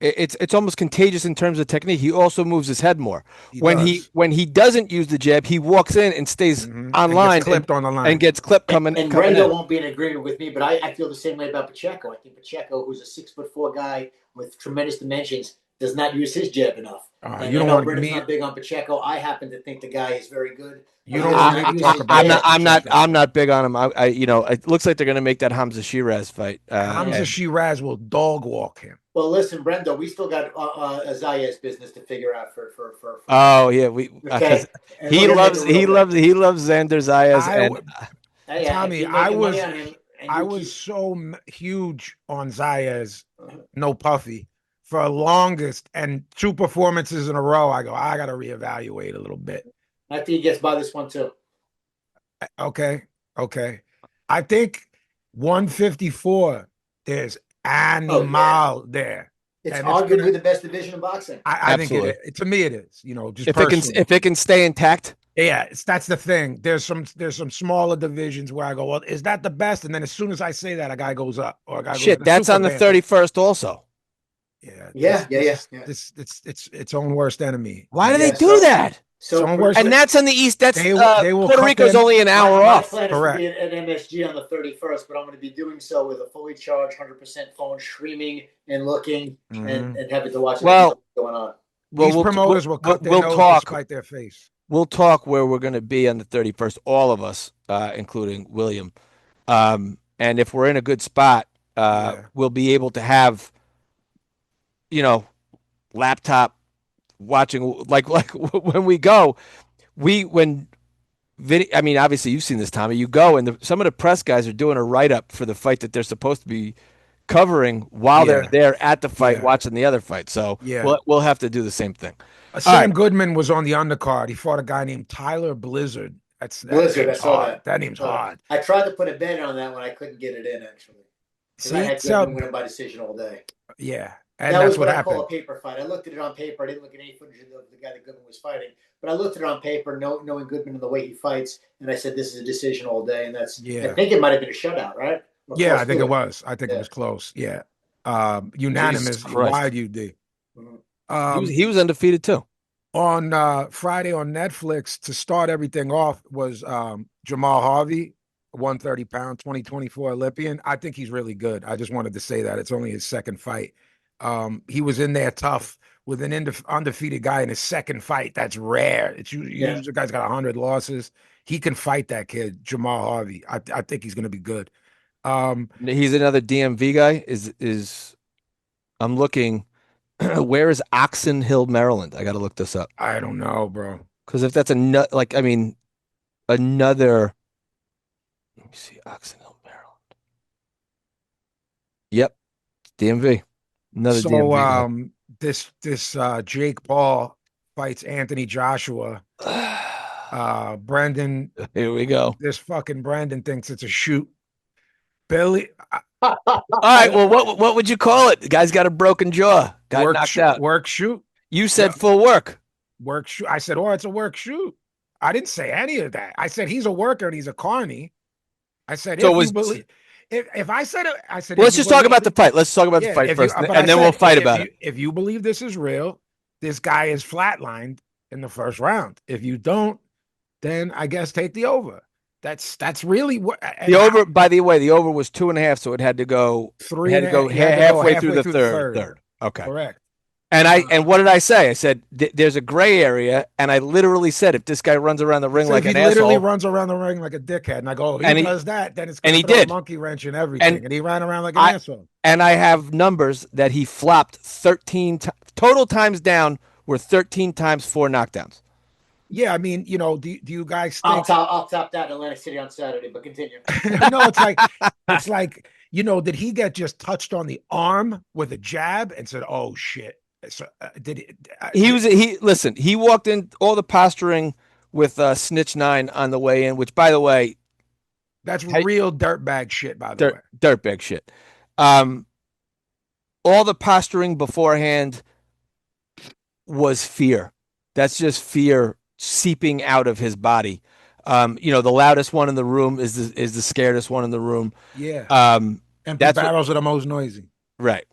it's almost contagious in terms of technique. He also moves his head more. When he doesn't use the jab, he walks in and stays online, gets clipped on the line, and gets clipped coming. And Brendo won't be in agreement with me, but I feel the same way about Pacheco. I think Pacheco, who's a 6'4" guy with tremendous dimensions, does not use his jab enough. And you don't want Brendan's not big on Pacheco. I happen to think the guy is very good. You don't want me to talk about I'm not big on him. It looks like they're going to make that Hamza Shiraz fight. Hamza Shiraz will dog walk him. Well, listen, Brendo, we still got Zayas business to figure out for. Oh yeah, he loves Xander Zayas. Tommy, I was so huge on Zayas, no Puffy, for longest, and 2 performances in a row. I got to reevaluate a little bit. I think he gets by this one too. Okay. I think 154. There's animal there. It's arguably the best division in boxing. I think to me it is. Just if it can stay intact. Yeah, that's the thing. There's some smaller divisions where I go, well, is that the best? And then as soon as I say that, a guy goes up, or a guy goes that's on the 31st also. Yeah. It's its own worst enemy. Why do they do that? And that's on the East. That's Puerto Rico's only an hour off. My plan is to be at MSG on the 31st, but I'm going to be doing so with a fully charged, 100% phone, streaming and looking and having to watch what's going on. These promoters will cut their nose despite their face. We'll talk where we're going to be on the 31st, all of us, including William. And if we're in a good spot, we'll be able to have, laptop watching, like when we go, obviously you've seen this, Tommy. You go and some of the press guys are doing a write-up for the fight that they're supposed to be covering while they're there at the fight watching the other fight. So we'll have to do the same thing. Sam Goodman was on the undercard. He fought a guy named Tyler Blizzard. Blizzard, I saw that. That name's hard. I tried to put a bet on that one. I couldn't get it in, actually. Because I had Goodman winning by decision all day. Yeah. And that that's was what I happened. call a paper fight. I looked at it on paper. I didn't look at any footage of the guy that Goodman was fighting. But I looked at it on paper, knowing Goodman and the way he fights, and I said, this is a decision all day. And that's I think it might have been a shutout, right? I think it was. I think it was close. Yeah. Unanimous, wide UD. He was undefeated too. On Friday on Netflix, to start everything off, was Jamal Harvey, 130-pound, 2024 Olympian. I think he's really good. I just wanted to say that. It's only his second fight. He was in there tough with an undefeated guy in his second fight. That's rare. It's usually the guy's got 100 losses. He can fight that kid, Jamal Harvey. I think he's going to be good. He's another DMV guy. I'm looking. Where is Oxon Hill, Maryland? I got to look this up. I don't know, bro. Because if that's another. Let me see, Oxon Hill, Maryland. Yep, DMV. Another DMV. This Jake Paul fights Anthony Joshua. Brendan. Here we go. This fucking Brendan thinks it's a shoot. Billy. All right. Well, what would you call it? The guy's got a broken jaw. Got knocked out. Work shoot. You said full work. Work shoot. I said, it's a work shoot. I didn't say any of that. I said he's a worker and he's a carny. I said if I said it, I said. Well, let's just talk about the fight. Let's talk about the fight first, and then we'll fight about it. If you believe this is real, this guy is flatlined in the first round. If you don't, then I guess take the over. That's really what the over. By the way, the over was 2.5, so it had to go 3. Had to go halfway through the third. Okay, correct. And what did I say? I said there's a gray area, and I literally said if this guy runs around the ring So like if an he literally asshole, runs around the ring like a dickhead, and I go, And he- does that, then it's and going he to throw a did. monkey wrench in everything. And he ran around like an I asshole. and I have numbers that he flopped 13 total times down were 13 times 4 knockdowns. Yeah, I mean, do you guys I'll think? top that in Atlantic City on Saturday, but continue. No, it's like, did he get just touched on the arm with a jab and said, "Oh shit"? So, Listen, he walked in all the posturing with Snitch 9 on the way in, which by the way, that's real dirtbag shit, by the way. Dirtbag shit. All the posturing beforehand was fear. That's just fear seeping out of his body. The loudest one in the room is the scaredest one in the room. Yeah. Empty barrels are the most noisy. Right.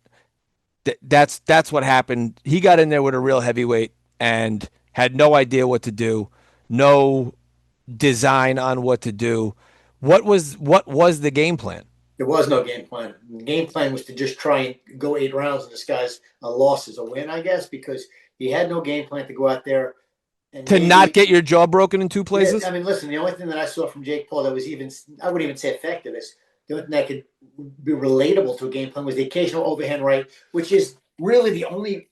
That's what happened. He got in there with a real heavyweight and had no idea what to do, no design on what to do. What was the game plan? There was no game plan. The game plan was to just try and go 8 rounds and disguise a loss as a win, I guess, because he had no game plan to go out there and not get your jaw broken in 2 places. Yeah, I mean, listen, the only thing that I saw from Jake Paul that was I wouldn't even say effective, is the only thing that could be relatable to a game plan was the occasional overhand right, which is really the only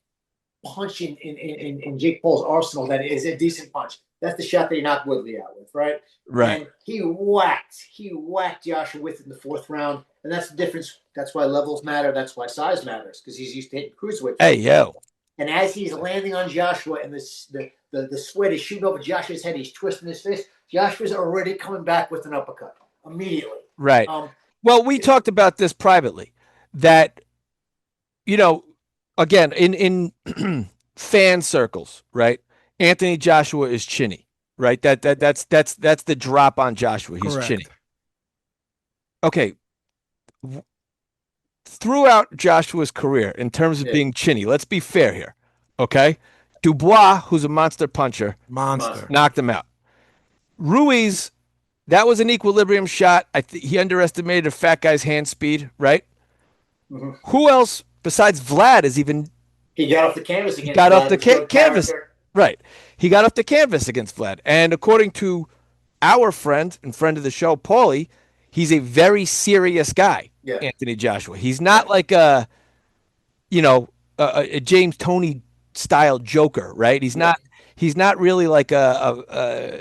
punch in Jake Paul's arsenal that is a decent punch. That's the shot that he knocked Woodley out with, right? Right. And he whacked Joshua with in the 4th round, and that's the difference. That's why levels matter. That's why size matters, because he's used to hitting cruiserweight. Hey, yo. And as he's landing on Joshua and the sweat is shooting over Joshua's head, he's twisting his fist. Joshua's already coming back with an uppercut immediately. Right. Well, we talked about this privately, that, again, in fan circles, right? Anthony Joshua is chinny, right? That's the drop on Joshua. He's Correct. chinny. Okay. Throughout Joshua's career, in terms of being chinny, let's be fair here, okay? Dubois, who's a monster puncher, knocked him out. Ruiz, that was an equilibrium shot. He underestimated a fat guy's hand speed, right? Mm-hmm. Who else besides Vlad is even? He got off the canvas against. He got off the canvas, right? He got off the canvas against Vlad, and according to our friend and friend of the show, Paulie, he's a very serious guy. Yeah. Anthony Joshua. He's not like a James Toney style joker, right? He's not. He's not really like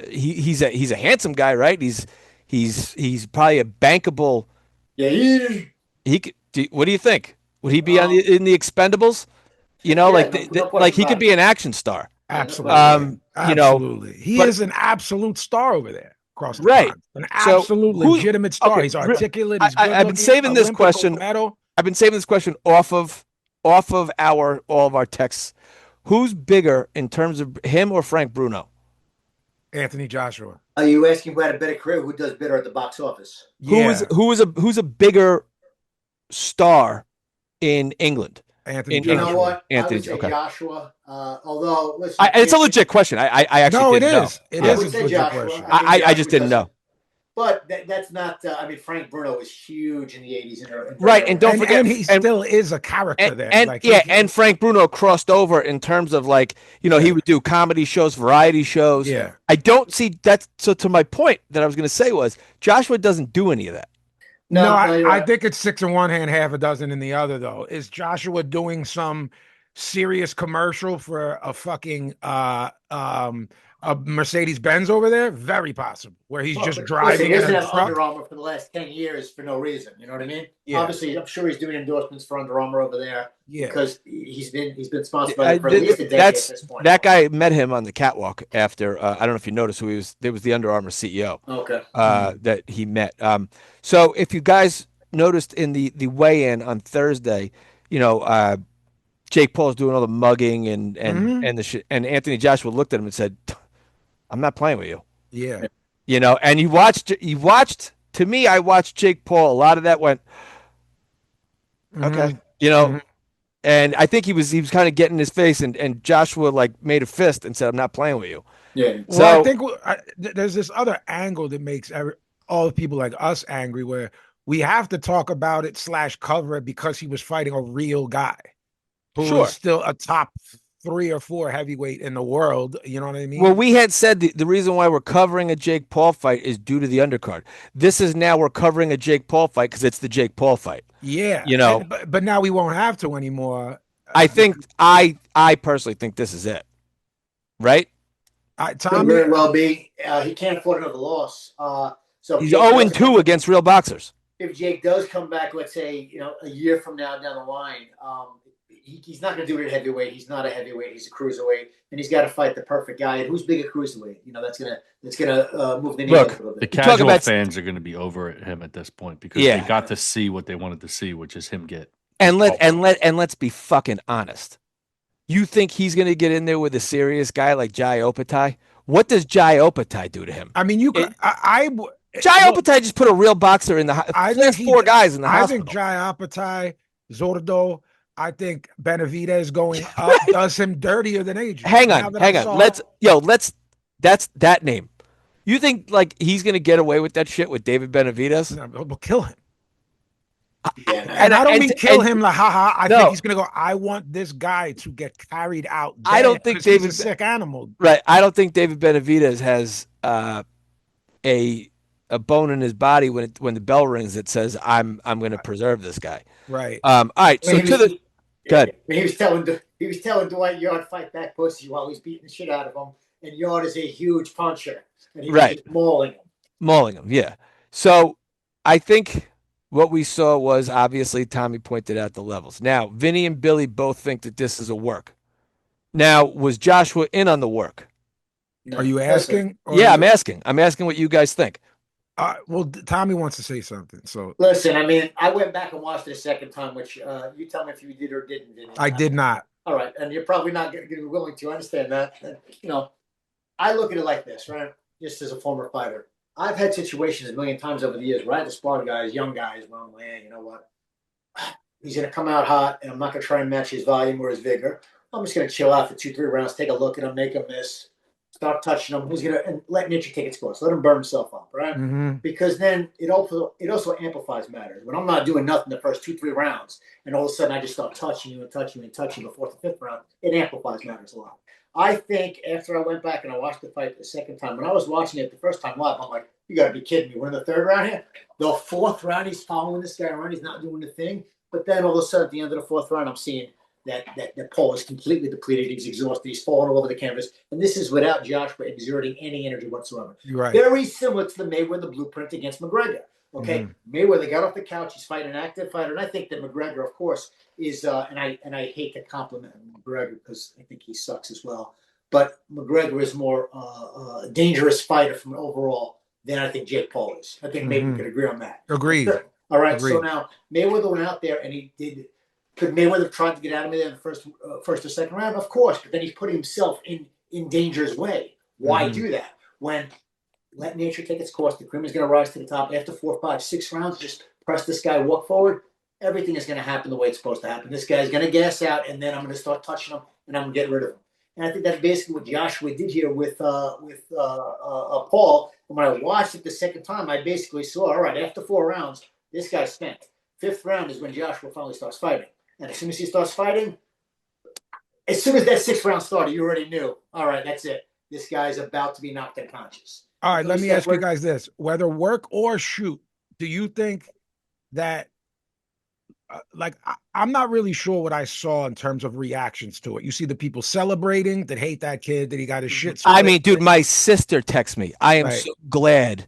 he's a handsome guy, right? He's probably a bankable. Yeah. He could. What do you think? Would he be in the Expendables? Like he could be an action star. Absolutely. Absolutely. He but, is an absolute star over there. Across the right. pond. An absolute legitimate star. He's articulate. He's I've been saving this question. I've been saving this question off of all of our texts. Who's bigger in terms of him or Frank Bruno? Anthony Joshua. Are you asking who had a better career? Who does better at the box office? Yeah. Who's a bigger star in England? Anthony Joshua. You know what? Anthony, I would say okay. Joshua. Although, listen, it's a legit question. I actually didn't know. It is a legit question. I just didn't know. But that's not. Frank Bruno was huge in the 80s. Right, and don't forget, and he still is a character there. And Frank Bruno crossed over in terms of he would do comedy shows, variety shows. Yeah, I don't see that. So to my point that I was going to say was Joshua doesn't do any of that. No, I think it's 6 in one hand, half a dozen in the other. Though, is Joshua doing some serious commercial for a fucking a Mercedes Benz over there? Very possible. Where he's just driving. He doesn't have Under Armour for the last 10 years for no reason. You know what I mean? Yeah. Obviously, I'm sure he's doing endorsements for Under Armour over there. Yeah, because he's been sponsored by them for at least a decade at this point. That guy met him on the catwalk after. I don't know if you noticed who he was. There was the Under Armour CEO. Okay. That he met. So if you guys noticed in the weigh-in on Thursday, Jake Paul's doing all the mugging and the shit, and Anthony Joshua looked at him and said, "I'm not playing with you." Yeah. And you watched. To me, I watched Jake Paul. A lot of that went, okay, and I think he was kind of getting in his face, and Joshua made a fist and said, "I'm not playing with you." Yeah. So I think there's this other angle that makes all the people like us angry, where we have to talk about it / cover it because he was fighting a real guy. who Sure. is still a top 3 or 4 heavyweight in the world. You know what I mean? Well, we had said the reason why we're covering a Jake Paul fight is due to the undercard. This is now we're covering a Jake Paul fight because it's the Jake Paul fight. Yeah. You know, but now we won't have to anymore. I think I personally think this is it. Right? Could Tommy, very well be. He can't afford another loss. So He's 0-2 against real boxers. If Jake does come back, let's say, a year from now down the line, he's not going to do it at heavyweight. He's not a heavyweight. He's a cruiserweight, and he's got to fight the perfect guy. And who's big at cruiserweight? That's gonna move the needle a little bit. The casual fans are going to be over at him at this point because they got to see what they wanted to see, which is him get. And let's be fucking honest. You think he's going to get in there with a serious guy like Jai Opetaia? What does Jai Opetaia do to him? I mean, Jai Opetaia just put a real boxer in the. There's 4 guys in the hospital. I think Jai Opetaia, Zordo. I think Benavidez going up does him dirtier than Adrian. Hang on. That's that name. You think like he's going to get away with that shit with David Benavidez? No, we'll kill him. Yeah, and I don't mean kill him like haha. I think he's gonna go. I want this guy to get carried out. I don't think David's a sick animal. Right. I don't think David Benavidez has a bone in his body when the bell rings that says I'm going to preserve this guy. Right. All right. So good. He was telling Dwight Yard fight back pussy while he's beating the shit out of him, and Yard is a huge puncher, and he was just mauling him. Yeah. So I think. What we saw was obviously Tommy pointed out the levels. Now, Vinny and Billy both think that this is a work. Now, was Joshua in on the work? No. Are you asking? Yeah, I'm asking. I'm asking what you guys think. Well, Tommy wants to say something. So listen, I mean, I went back and watched it a second time, which you tell me if you did or didn't. I did not. All right, and you're probably not going to be willing to understand that. I look at it like this, right? Just as a former fighter. I've had situations a million times over the years where I had to spar guys, young guys, where I'm like, you know what? He's going to come out hot, and I'm not going to try and match his volume or his vigor. I'm just going to chill out for 2-3 rounds, take a look at him, make him miss, start touching him. And let nature take its course. Let him burn himself up, right? Mm-hmm. Because then it also amplifies matters. When I'm not doing nothing the first 2-3 rounds, and all of a sudden I just start touching you and touching you and touching you before the 5th round, it amplifies matters a lot. I think after I went back and I watched the fight the second time, when I was watching it the first time live, I'm like, you got to be kidding me. We're in the 3rd round here. The 4th round, he's following this guy around. He's not doing the thing. But then all of a sudden, at the end of the 4th round, I'm seeing that Paul is completely depleted. He's exhausted. He's falling all over the canvas. And this is without Joshua exerting any energy whatsoever. Right. Very similar to the Mayweather blueprint against McGregor. Okay, Mayweather got off the couch. He's fighting an active fighter, and I think that McGregor, of course, is. And I hate to compliment McGregor because I think he sucks as well. But McGregor is more a dangerous fighter from an overall than I think Jake Paul is. I think maybe we could agree on that. Agreed. Sure. All right. Agreed. So now Mayweather went out there and he did. Could Mayweather have tried to get out of me there in the first or 2nd round? Of course, but then he's putting himself in danger's way. Why do that? When let nature take its course, the cream is going to rise to the top after 4, 5, 6 rounds. Just press this guy, walk forward. Everything is going to happen the way it's supposed to happen. This guy's going to gas out, and then I'm going to start touching him, and I'm going to get rid of him. And I think that's basically what Joshua did here with Paul. And when I watched it the second time, I basically saw, all right, after 4 rounds, this guy's spent. 5th round is when Joshua finally starts fighting. And as soon as he starts fighting, as soon as that 6th round started, you already knew, all right, that's it. This guy's about to be knocked unconscious. All right, let me ask you guys this. Whether work or shoot, do you think that I'm not really sure what I saw in terms of reactions to it. You see the people celebrating that hate that kid, that he got his shit. I mean, dude, my sister texts me. I am so glad.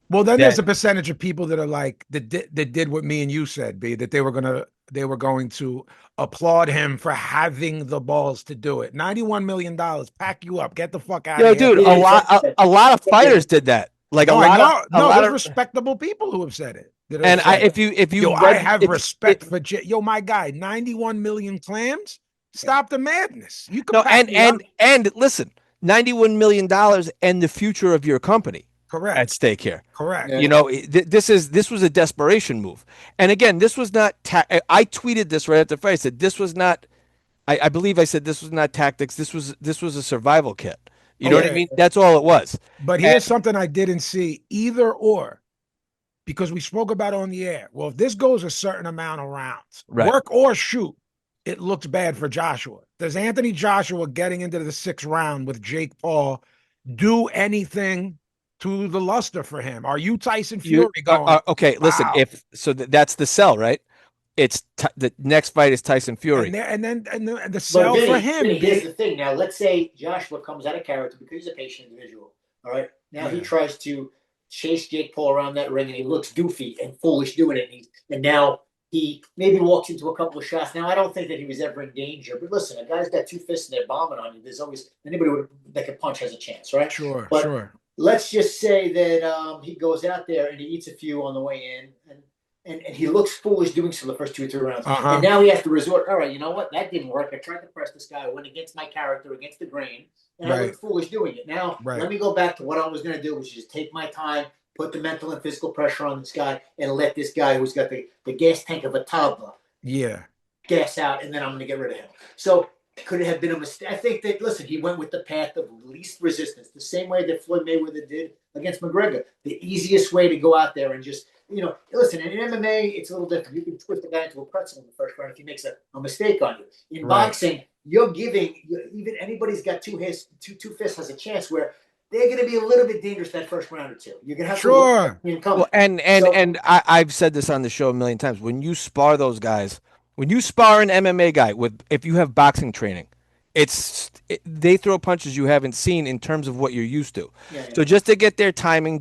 Well, then there's a percentage of people that are like that did what me and you said, B, that they were going to applaud him for having the balls to do it. $91 million, pack you up, get the fuck out of here. Dude, a lot of fighters did that. Like there's respectable people who have said it. And if you I have respect for my guy, 91 million clams. Stop the madness. You can and listen, $91 million and the future of your company. Correct. At stake here. Correct. You know, this was a desperation move. And again, this was not. I tweeted this right after the fight. I said this was not. I believe I said this was not tactics. This was a survival kit. You know what I mean? That's all it was. But here's something I didn't see either or, because we spoke about it on the air. Well, if this goes a certain amount of rounds, work or shoot, it looks bad for Joshua. Does Anthony Joshua getting into the 6th round with Jake Paul do anything to the luster for him? Are you Tyson Fury going? Okay, listen. Wow. That's the sell, right? It's the next fight is Tyson Fury, and the sell Vinny, for him. Vinny, here's the thing. Now, let's say Joshua comes out of character because he's a patient individual. All right. Now he tries to chase Jake Paul around that ring, and he looks goofy and foolish doing it. And now he maybe walks into a couple of shots. Now, I don't think that he was ever in danger. But listen, a guy's got 2 fists and they're bombing on you. There's always anybody that can punch has a chance, right? Sure. Let's just say that he goes out there and he eats a few on the way in, and he looks foolish doing so the first 2 or 3 rounds. And now he has to resort, all right, you know what? That didn't work. I tried to press this guy. I went against my character, against the grain, and I looked foolish doing it. Now, let me go back to what I was going to do, which is just take my time, put the mental and physical pressure on this guy, and let this guy who's got the gas tank of a toddler gas out, and then I'm going to get rid of him. So could it have been a mistake? I think that, listen, he went with the path of least resistance, the same way that Floyd Mayweather did against McGregor. The easiest way to go out there and just, listen, in MMA, it's a little different. You can twist the guy into a pretzel in the first round if he makes a mistake on you. In boxing, you're giving, even anybody's got two fists has a chance where they're going to be a little bit dangerous that first round or two. You're going to have to well, and I've said this on the show a million times. When you spar those guys, when you spar an MMA guy if you have boxing training, they throw punches you haven't seen in terms of what you're used to. So just to get their timing,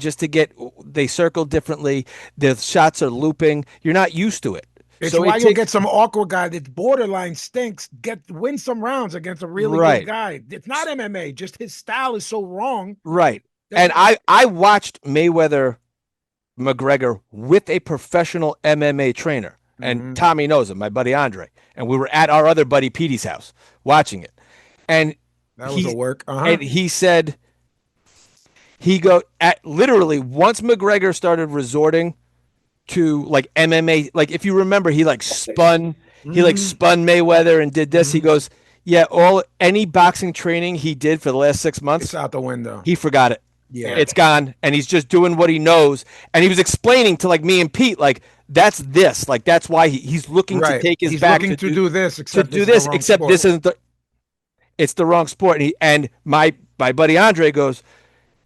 they circle differently. The shots are looping. You're not used to it. It's why you'll get some awkward guy that's borderline stinks, win some rounds against a really good guy. It's not MMA, just his style is so wrong. Right. And I watched Mayweather McGregor with a professional MMA trainer. And Tommy knows him, my buddy Andre. And we were at our other buddy Petey's house watching it. And that was a work. And he said, literally, once McGregor started resorting to like MMA, like if you remember, he spun Mayweather and did this. He goes, any boxing training he did for the last 6 months, it's out the window. He forgot it. Yeah, it's gone, and he's just doing what he knows. And he was explaining to me and Pete, that's this, that's why he's looking to take his back to do this, except this isn't it's the wrong sport. And my buddy Andre goes,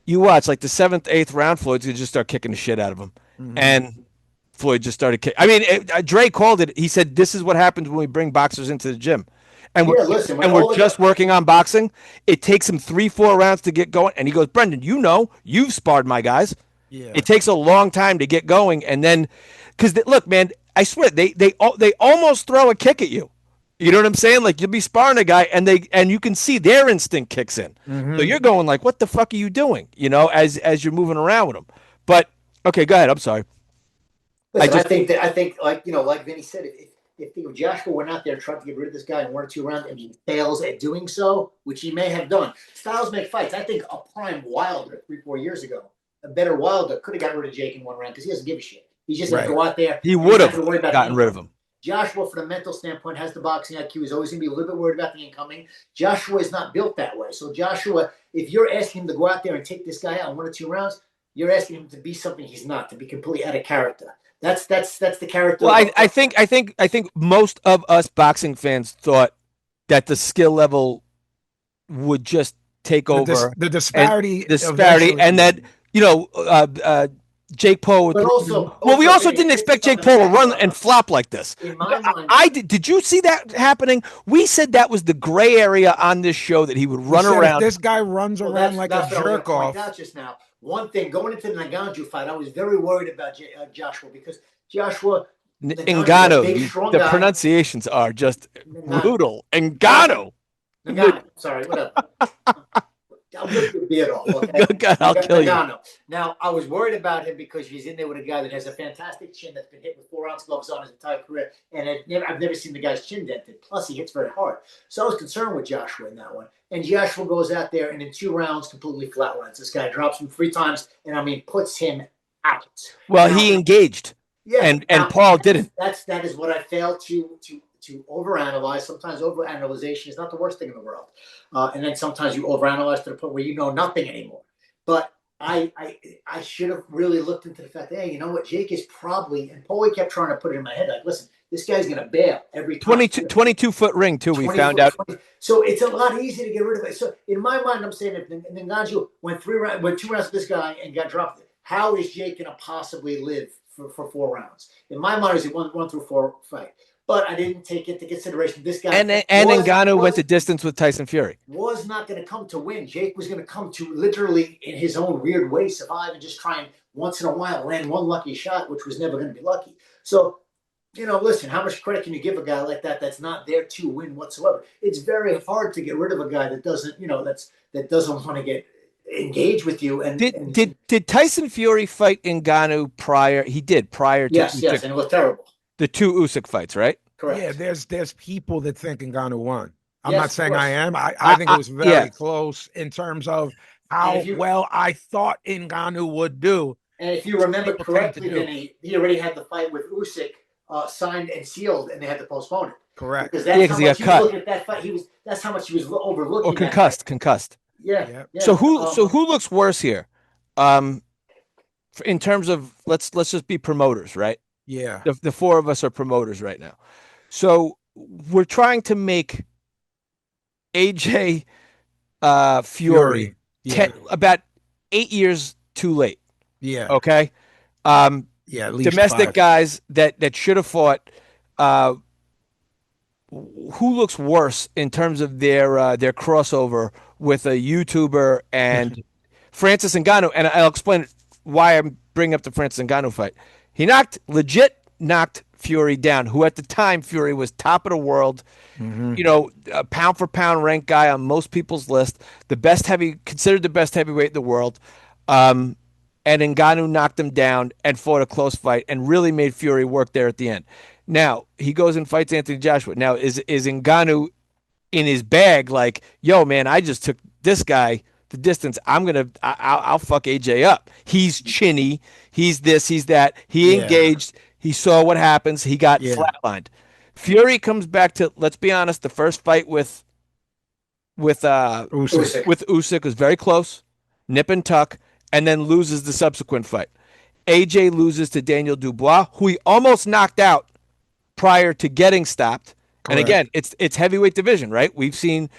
you watch, the 7th, 8th round, Floyd's gonna just start kicking the shit out of him, and Floyd just started kicking. I mean, Dre called it. He said, "This is what happens when we bring boxers into the gym." And we're just working on boxing. It takes him 3-4 rounds to get going. And he goes, Brendan, you've sparred my guys. Yeah. It takes a long time to get going. And then, because look, man, I swear they almost throw a kick at you. You know what I'm saying? You'll be sparring a guy, and you can see their instinct kicks in. So you're going what the fuck are you doing? As you're moving around with them. But okay, go ahead. I'm sorry. Listen, I think like Vinny said, if Joshua went out there trying to get rid of this guy in 1 or 2 rounds and he fails at doing so, which he may have done, styles make fights. I think a prime Wilder 3-4 years ago, a better Wilder could have gotten rid of Jake in 1 round because he doesn't give a shit. He just has to go out there. He would have gotten rid of him. Joshua, from a mental standpoint, has the boxing IQ. He's always going to be a little bit worried about the incoming. Joshua is not built that way. So Joshua, if you're asking him to go out there and take this guy out in 1 or 2 rounds, you're asking him to be something he's not, to be completely out of character. That's the character. Well, I think most of us boxing fans thought that the skill level would just take over the disparity, and that Jake Paul would. We also didn't expect Jake Paul to run and flop like this. In my mind, did you see that happening? We said that was the gray area on this show, that he would run around. This guy runs around like a jerk off. Just now. One thing, going into the Ngannou fight, I was very worried about Joshua because Joshua Ngannou, the pronunciations are just brutal. Ngannou. Sorry, whatever. I'll rip your beard off. Okay? I'll kill you. Now, I was worried about him because he's in there with a guy that has a fantastic chin that's been hit with 4-ounce gloves on his entire career, and I've never seen the guy's chin dented. Plus, he hits very hard. So I was concerned with Joshua in that one. And Joshua goes out there and in 2 rounds completely flatlines. This guy drops him 3 times and puts him out. Well, he engaged. Yeah, and Paul didn't. That is what I failed to overanalyze. Sometimes overanalyzation is not the worst thing in the world. And then sometimes you overanalyze to the point where you know nothing anymore. But I should have really looked into the fact that, hey, you know what, Jake is probably, and Paulie kept trying to put it in my head, like, listen, this guy's going to bail every time. 22-foot ring too. We found out. 20. So it's a lot easier to get rid of it. So in my mind, I'm saying if Ngannou went 2 rounds with this guy and got dropped, how is Jake going to possibly live for 4 rounds? In my mind, it's a 1 through 4 fight. But I didn't take into consideration this guy. And Ngannou went the distance with Tyson Fury. Was not going to come to win. Jake was going to come to literally, in his own weird way, survive and just try and once in a while land one lucky shot, which was never going to be lucky. So, listen, how much credit can you give a guy like that that's not there to win whatsoever? It's very hard to get rid of a guy that doesn't, that doesn't want to get engaged with you. And did Tyson Fury fight Ngannou prior? He did prior to yes, and it was terrible. The 2 Usyk fights, right? Correct. Yeah, there's people that think Ngannou won. I'm Yes, not of saying course. I am. I think it was very yeah. close in terms of how well I thought Ngannou would do. And if you remember correctly, then he already had the fight with Usyk signed and sealed, and they had to postpone it. Correct. Because that's how he much got cut. Looking at that fight. That's how much he was overlooking. Or concussed. Yeah. So who looks worse here? In terms of let's just be promoters, right? Yeah. The 4 of us are promoters right now. So we're trying to make AJ Fury about 8 years too late. Yeah. Okay. Yeah. At least domestic 5 guys that should have fought. Who looks worse in terms of their crossover with a YouTuber and Francis Ngannou? And I'll explain why I'm bringing up the Francis Ngannou fight. He legit knocked Fury down, who at the time Fury was top of the world, a pound for pound ranked guy on most people's list, considered the best heavyweight in the world. And Ngannou knocked him down and fought a close fight and really made Fury work there at the end. Now he goes and fights Anthony Joshua. Now is Ngannou in his bag? Like, yo, man, I just took this guy the distance. I'll fuck AJ up. He's chinny. He's this. He's that. He engaged. He saw what happens. He got flatlined. Fury comes back to, let's be honest, the first fight with Usyk was very close, nip and tuck, and then loses the subsequent fight. AJ loses to Daniel Dubois, who he almost knocked out prior to getting stopped. Correct. And again, it's heavyweight division, right? We've seen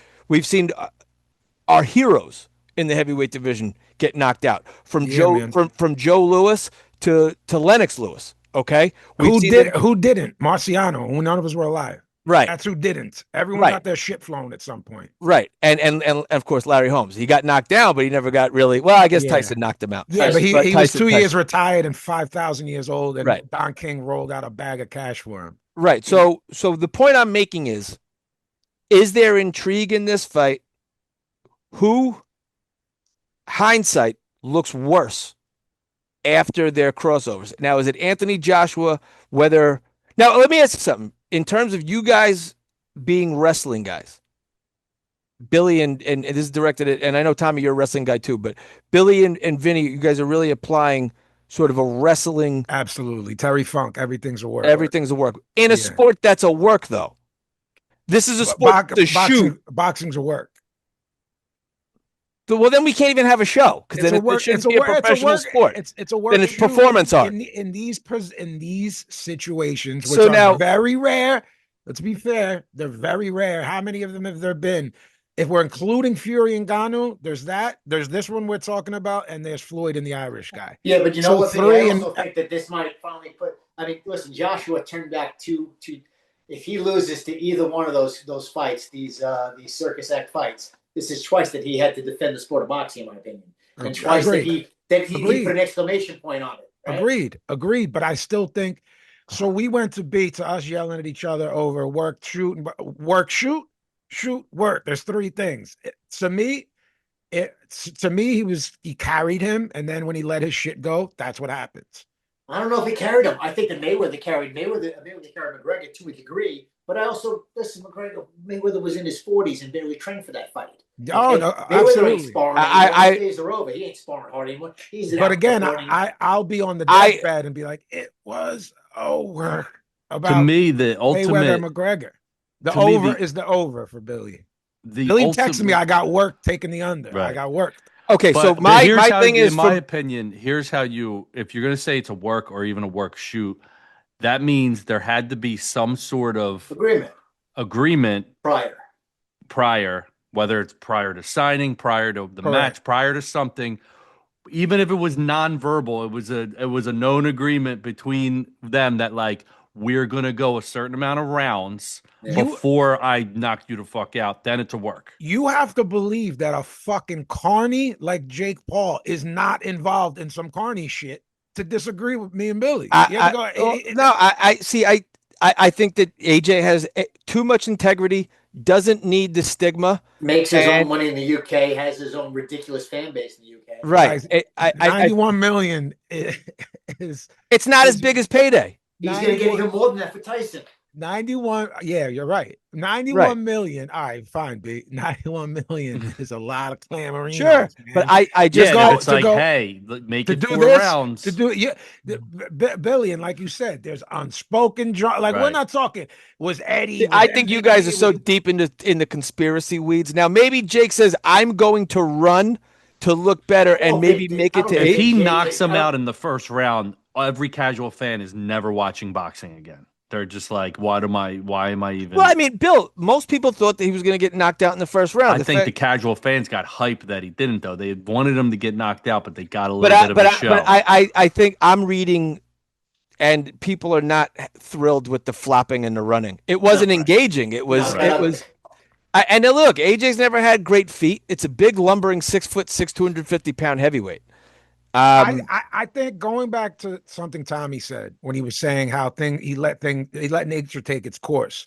our heroes in the heavyweight division get knocked out from Joe Lewis to Lennox Lewis. Okay, who didn't? Marciano, who none of us were alive. Right, that's who didn't. Everyone got their shit flown at some point. Right, and of course Larry Holmes. He got knocked down, but he never got really. Well, I guess Tyson knocked him out. Yeah, but he was 2 years retired and 5,000 years old, and Don King rolled out a bag of cash for him. Right. So the point I'm making is there intrigue in this fight? Who, hindsight, looks worse after their crossovers? Now, is it Anthony Joshua? Now, let me ask you something. In terms of you guys being wrestling guys, Billy and this is directed at, and I know, Tommy, you're a wrestling guy too, but Billy and Vinny, you guys are really applying sort of a wrestling. Absolutely. Terry Funk, everything's a work. Everything's a work. In a sport that's a work, though. This is a sport shoot. Boxing's a work. Well, then we can't even have a show because then it shouldn't be a professional sport. It's a work. Then it's performance art. In these situations, which are very rare. Let's be fair; they're very rare. How many of them have there been? If we're including Fury and Ngannou, there's that. There's this one we're talking about, and there's Floyd and the Irish guy. Yeah, but you know what? I also think that this might finally put. I mean, listen, Joshua turned back to. If he loses to either one of those fights, these circus act fights. This is twice that he had to defend the sport of boxing, in my opinion, and twice that he put an exclamation point on it. Right? Agreed. But I still think. So we went to us yelling at each other over work, shoot, work. There's 3 things. To me, he carried him, and then when he let his shit go, that's what happens. I don't know if he carried him. I think that Mayweather carried McGregor to a degree. But I also listen. Mayweather was in his 40s and barely trained for that fight. Oh no, absolutely. Ain't sparring. His days are over. He ain't sparring hard anymore. But again, I'll be on the deathbed and be like, it was over. To me, the ultimate Mayweather McGregor. The over is the over for Billy. Billy texted me, I got work taking the under. Right. I got work. okay, so But my here's how, thing is, in my opinion, here's how if you're going to say it's a work or even a work shoot, that means there had to be some sort of agreement prior, whether it's prior to signing, prior to the match, prior to something. Even if it was nonverbal, it was a known agreement between them that like we're gonna go a certain amount of rounds before I knock you the fuck out. Then it's a work. You have to believe that a fucking carny like Jake Paul is not involved in some carny shit to disagree with me and Billy. I see. I think that AJ has too much integrity. Doesn't need the stigma. Makes his own money in the UK. Has his own ridiculous fan base in the UK. Right. 91 million is. It's not as big as payday. He's going to get even more than that for Tyson. 91. Yeah, you're right. 91 million. All right, fine, B. 91 million is a lot of clamorinos. Sure, man. But I just it's like, hey, make it 4 rounds. To do it, Billy, and like you said, there's unspoken drama. Like we're not talking. Was Eddie? I think you guys are so deep in the conspiracy weeds now. Maybe Jake says I'm going to run to look better and maybe make it to 8. If he knocks him out in the first round, every casual fan is never watching boxing again. They're just like, why am I even? Well, I mean, Bill, most people thought that he was going to get knocked out in the first round. I think the casual fans got hyped that he didn't, though. They wanted him to get knocked out, but they got a little bit of a show. But I think I'm reading, and people are not thrilled with the flopping and the running. It wasn't engaging. It was. And look, AJ's never had great feet. It's a big, lumbering 6'6", 250-pound heavyweight. I think going back to something Tommy said when he was saying how he let nature take its course,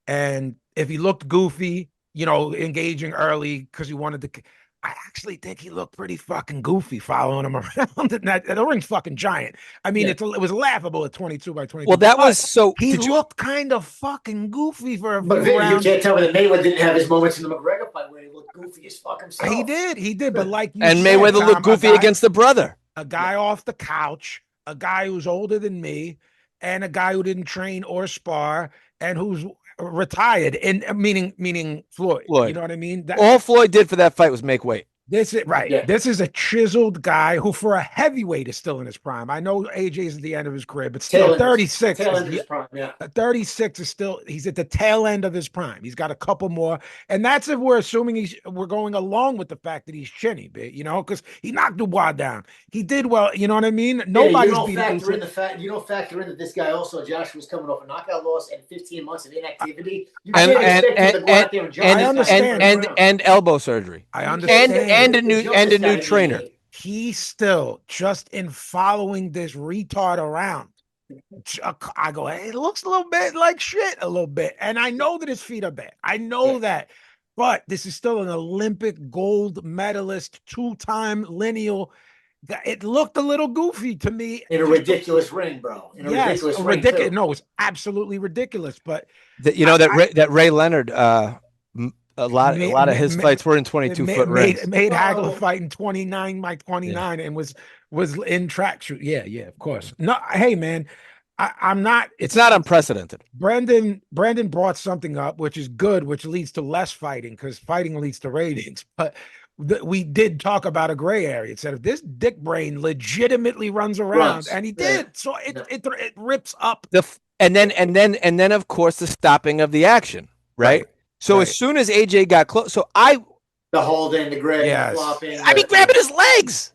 and if he looked goofy, engaging early because he wanted to. I actually think he looked pretty fucking goofy following him around. The ring's fucking giant. I mean, it was laughable at 22 by 22. Well, that was so. He looked kind of fucking goofy for a few You rounds. can't tell me that Mayweather didn't have his moments in the McGregor fight where he looked goofy as fuck himself. He did. But like you and said, Mayweather looked goofy against the brother. A guy off the couch, a guy who's older than me, and a guy who didn't train or spar, and who's retired. And meaning Floyd. You know what I mean? All Floyd did for that fight was make weight. This is a chiseled guy who, for a heavyweight, is still in his prime. I know AJ's at the end of his career, but still 36. 36 is still, he's at the tail end of his prime. He's got a couple more, and that's if we're assuming we're going along with the fact that he's chinny, because he knocked Dubois down. He did well, you know what I mean? Nobody's you don't factor in that this guy also, Josh, was coming off a knockout loss and 15 months of inactivity. You can't expect him to go out there and jump. I understand. And elbow surgery. I understand. And a new trainer. He still, just in following this retard around, I go, hey, it looks a little bit like shit, a little bit. And I know that his feet are bad. I know that. But this is still an Olympic gold medalist, 2-time lineal. It looked a little goofy to me. In a ridiculous ring, bro. Ridiculous ring. No, it's absolutely ridiculous. But that Ray Leonard, a lot of his fights were in 22-foot rings. Made Hagler fight in 29 by 29 and was in track shoot. Yeah, of course. No, hey man, I'm not. It's not unprecedented. Brendan brought something up, which is good, which leads to less fighting because fighting leads to ratings. But we did talk about a gray area. It said if this dick brain legitimately runs around, and he did, so it rips up and then of course the stopping of the action, right? So as soon as AJ got close, the holding, the grab, the flopping. Grabbing his legs.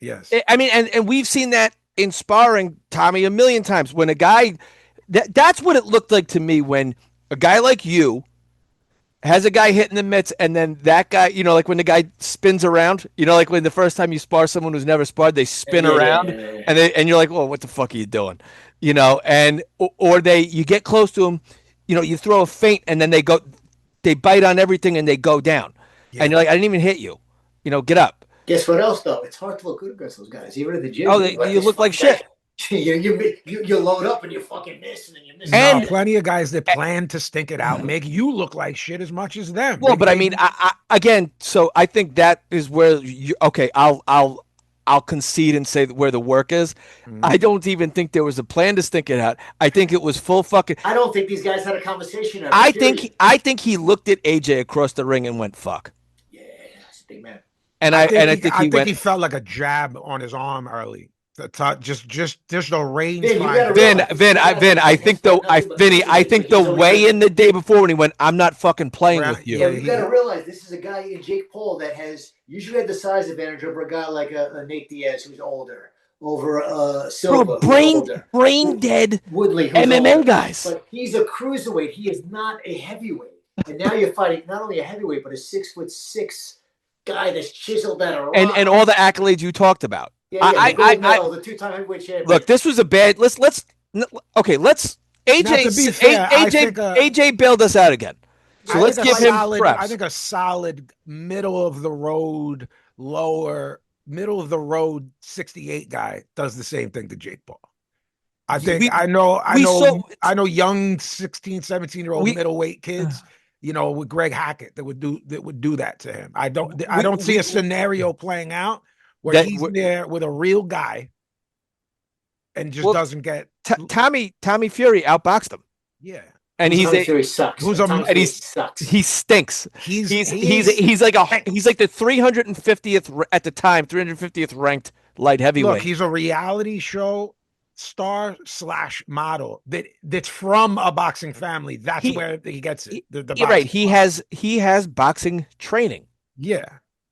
Yes. I mean, and we've seen that in sparring, Tommy, a million times. When a guy, that's what it looked like to me when a guy like you has a guy hitting the mitts, and then that guy, like when the guy spins around, like when the first time you spar someone who's never sparred, they spin around, and you're like, well, what the fuck are you doing? And or you get close to him, you throw a feint, and then they bite on everything and they go down. Yeah. And you're like, I didn't even hit you. Get up. Guess what else, though? It's hard to look good against those guys. Even at the gym. Oh, you look like shit. You load up and you fucking miss, and then you miss. And plenty of guys that plan to stink it out make you look like shit as much as them. Well, but I mean, again, so I think that is where I'll concede and say where the work is. I don't even think there was a plan to stink it out. I think it was full fucking. I don't think these guys had a conversation. I think he looked at AJ across the ring and went, "Fuck." Yeah, that's a big man. And I think he he went. felt like a jab on his arm early. Just the range. Vin, you gotta Vin, realize, I think Vinny, I think the weigh-in the day before when he went, I'm not fucking playing with you. Yeah, you got to realize this is a guy in Jake Paul that has usually had the size advantage over a guy like a Nate Diaz who's older, over Silva, brain dead Woodley, MMA older. guys. But he's a cruiserweight. He is not a heavyweight. And now you're fighting not only a heavyweight but a 6'6" guy that's chiseled out of rock. And all the accolades you talked about. The gold medal, the 2-time heavyweight champion. Look, this was a bad. Let's AJ bailed us out again. So let's give him props. I think a solid middle of the road 68 guy does the same thing to Jake Paul. I know young 16, 17-year-old middleweight kids, with Greg Hackett that would do that to him. I don't see a scenario playing out where he's there with a real guy and just doesn't get Tommy Fury outboxed him. Yeah. And Fury sucks. He stinks. He's like the 350th at the time, 350th ranked light heavyweight. Look, he's a reality show star / model that's from a boxing family. That's where he gets it. Right. He has boxing training. Yeah.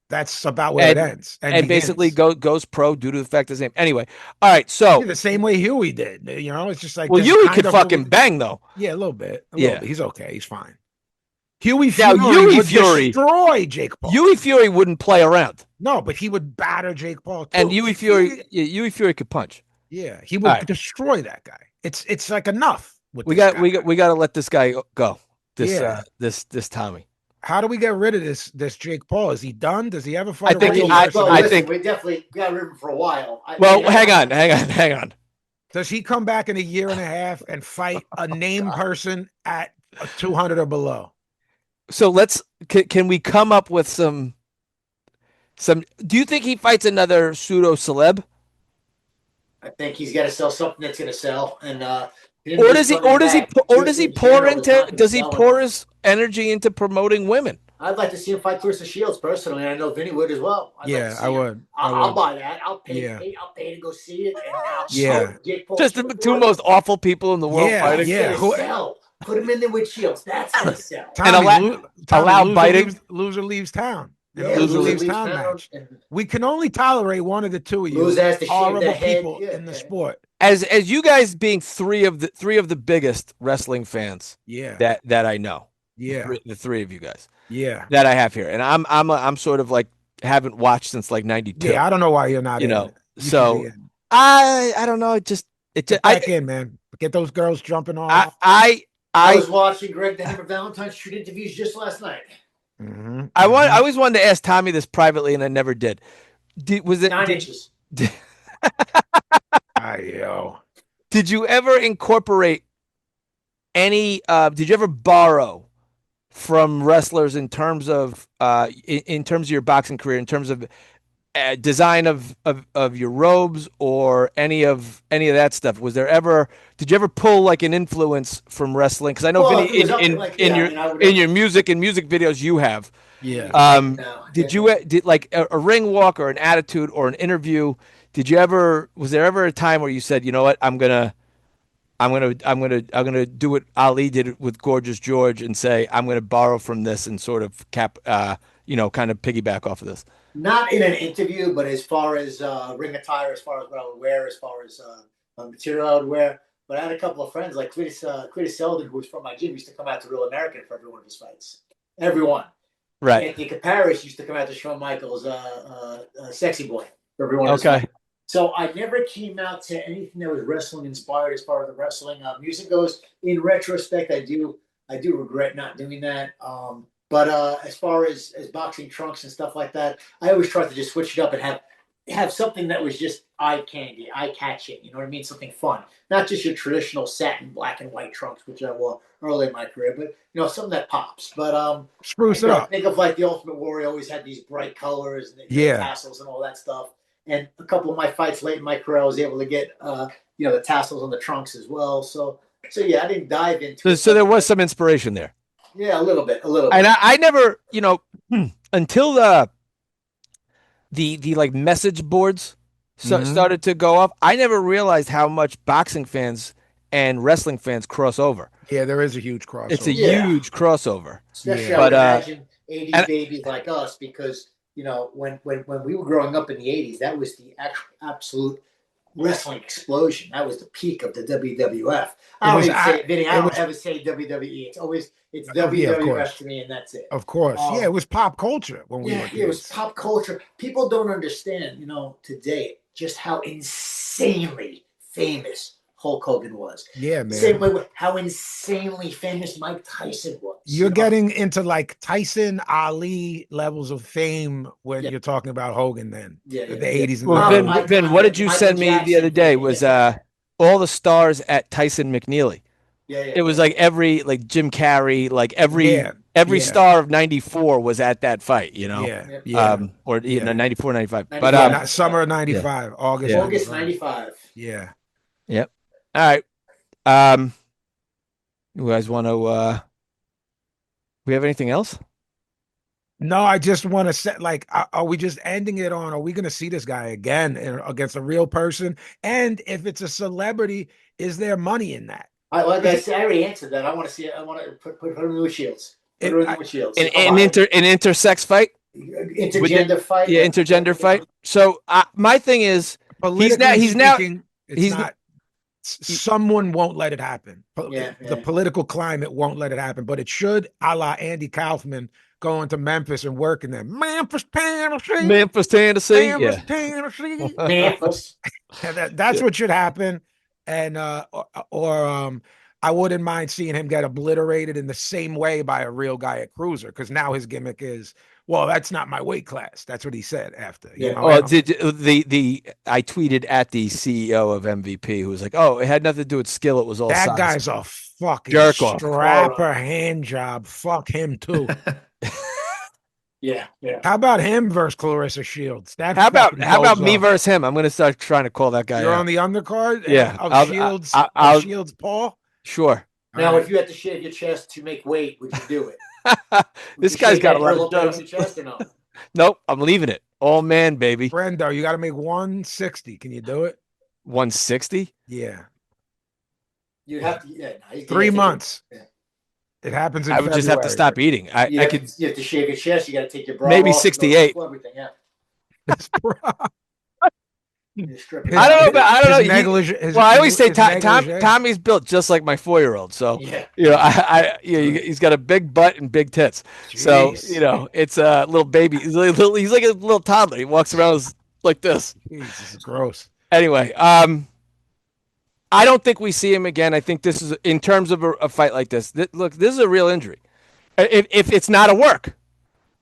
That's about where it ends. And basically goes pro due to the fact his name. Anyway, all right. So the same way Huey did. It's just like Huey could fucking bang though. Yeah, a little bit. Bit. He's okay. He's fine. Huey Fury would destroy Jake Paul. Huey Fury wouldn't play around. No, but he would batter Jake Paul too. And Huey Fury could punch. Yeah, he would destroy that guy. It's like enough. We got to let this guy go. This Tommy. How do we get rid of this Jake Paul? Is he done? Does he ever fight? I think we definitely got rid of him for a while. Hang on. Does he come back in a year and a half and fight a named person at 200 or below? So can we come up with some? Do you think he fights another pseudo celeb? I think he's got to sell something that's going to sell, and does he pour his energy into promoting women? I'd like to see him fight Clarissa Shields personally. I know Vinny would as well. I would. I'll buy that. I'll pay. I'll pay to go see it. And just the two most awful people in the world fighting. Put him in there with Shields. That's how to sell. Allow biting. Loser leaves town. Loser leaves town match. We can only tolerate one of the two of you. Horrible people in the sport. As you guys being three of the biggest wrestling fans. Yeah. That I know. Yeah. The three of you guys. Yeah. That I have here, and I'm sort of like haven't watched since like '92. Yeah, I don't know why you're not. So I don't know. Get back in, man. Get those girls jumping off. I was watching Greg the Hammer Valentine shoot interviews just last night. Mm-hmm. I always wanted to ask Tommy this privately, and I never did. Was it 9 inches? Did you ever incorporate any? Did you ever borrow from wrestlers in terms of your boxing career, in terms of design of your robes or any of that stuff? Did you ever pull like an influence from wrestling? Because I know Vinny, in your music and music videos you have. Yeah. Did like a ring walk or an attitude or an interview? Was there ever a time where you said, you know what, I'm gonna do what Ali did with Gorgeous George and say, I'm gonna borrow from this and sort of kind of piggyback off of this? Not in an interview, but as far as ring attire, as far as what I would wear, as far as material I would wear. But I had a couple of friends like Cletus Selden, who was from my gym, used to come out to Real American for every one of his fights. Everyone. Right. Anthony Caparis used to come out to Shawn Michaels' Sexy Boy for every one of his fights. So I never came out to anything that was wrestling inspired as far as the wrestling music goes. In retrospect, I do regret not doing that. But as far as boxing trunks and stuff like that, I always tried to just switch it up and have something that was just eye candy, eye catching. You know what I mean? Something fun, not just your traditional satin black and white trunks, which I wore early in my career, but something that pops. But spruce it up. Think of like the Ultimate Warrior always had these bright colors and tassels and all that stuff. And a couple of my fights late in my career, I was able to get the tassels on the trunks as well. So yeah, I didn't dive into it. So there was some inspiration there. Yeah, a little bit. And I never, until the like message boards Mhm. started to go up. I never realized how much boxing fans and wrestling fans cross over. Yeah, there is a huge It's a crossover. Yeah. huge crossover. Especially, Yeah. I would But imagine '80s and babies like us, because when we were growing up in the '80s, that was the absolute wrestling explosion. That was the peak of the WWF. I It don't was even say a- it, Vinny. I it don't was ever say WWE. It's oh yeah, of WWF course. to me, and that's it. Of course. Yeah, it was pop culture when we Yeah, were it was kids. pop culture. People don't understand, today just how insanely famous Hulk Hogan was. Yeah, Same man. way with how insanely famous Mike Tyson was. You're getting into like Tyson, Ali levels of fame when Yeah. you're talking about Hogan then. Yeah, The yeah, yeah. 80s and well, the Mike 90s. Vin, what did you Michael send me the other Jackson day? famous. Was all the stars at Tyson McNeely. Yeah, It was like every like Jim Carrey, like every Yeah. every Yeah. star of '94 was at that fight, you know. Yeah. Yeah. Yeah. Or Yeah. 94, 95. But 95. Not summer of 95, August Yeah. August 95. '95. Yeah. Yep. All right. Um, you guys want to we have anything else? No, I just want to set like, are we just ending it on? Are we going to see this guy again against a real person? And if it's a celebrity, is there money in that? Like I said, I already answered that. I want to see it. I want to put her in with Shields. Put her in with Shields. An intersex fight? Intergender fight. Yeah, intergender fight. So my thing is, Politically he's now speaking, it's he's not. Someone won't let it happen. Yeah, The political climate won't let it happen, but it should, a la Andy Kaufman going to Memphis and working there. Memphis, Tennessee. Memphis, Tennessee. Memphis, Yeah. Tennessee. Memphis. That's what should happen. And I wouldn't mind seeing him get obliterated in the same way by a real guy at Cruiser, because now his gimmick is, well, that's not my weight class. That's what he said after. You know, Oh, I tweeted at the CEO of MVP who was like, "Oh, it had nothing to do with skill. It was all that size." guy's a fucking Jerk off. strapper hand job. Fuck him too. Yeah. How about him versus Clarissa Shields? That How about goes me off. versus him? I'm gonna start trying to call that guy You're out. on the undercard? Yeah, Of Shields. I'll Shields, Paul. Sure. Now, All right. if you had to shave your chest to make weight, would you do it? This guy's got a lot of on jokes. your chest or no? Nope, I'm leaving it. All man, baby. Brendo, you got to make 160. Can you do it? 160. Yeah. You'd have to. Yeah, no, 3 months. Yeah. It happens in I would just have to February. stop eating. I could You have to shave your chest. You got to take your bra Maybe off, 68. Everything. Yeah. I don't know. Negligee, Well, I always say negligee. Tommy's built just like my 4-year-old. So Yeah. he's got a big butt and big tits. So Jeez. it's a little baby. He's like a little toddler. He walks around like this. Jesus, it's gross. Anyway, I don't think we see him again. I think this is in terms of a fight like this. Look, this is a real injury. If it's not a work.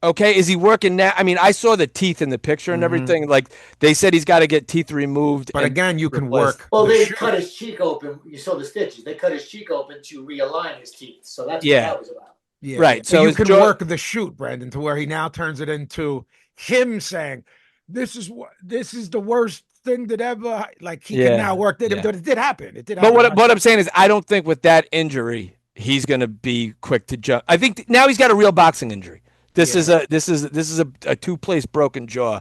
Okay, is he working now? I mean, I saw the teeth in the picture and everything. Like they said, he's got to get teeth removed. But again, you can replaced. work. Well, they cut his cheek open. You saw the stitches. They cut his cheek open to realign his teeth. So that's what that was about. Yeah. Right. So So you can work the shoot, Brandon, to where he now turns it into him saying, "This is the worst thing that ever." Like he can now work. It did happen. It did. But happen. what I'm saying is, I don't think with that injury he's going to be quick to jump. I think now he's got a real boxing injury. This is a 2-place broken jaw.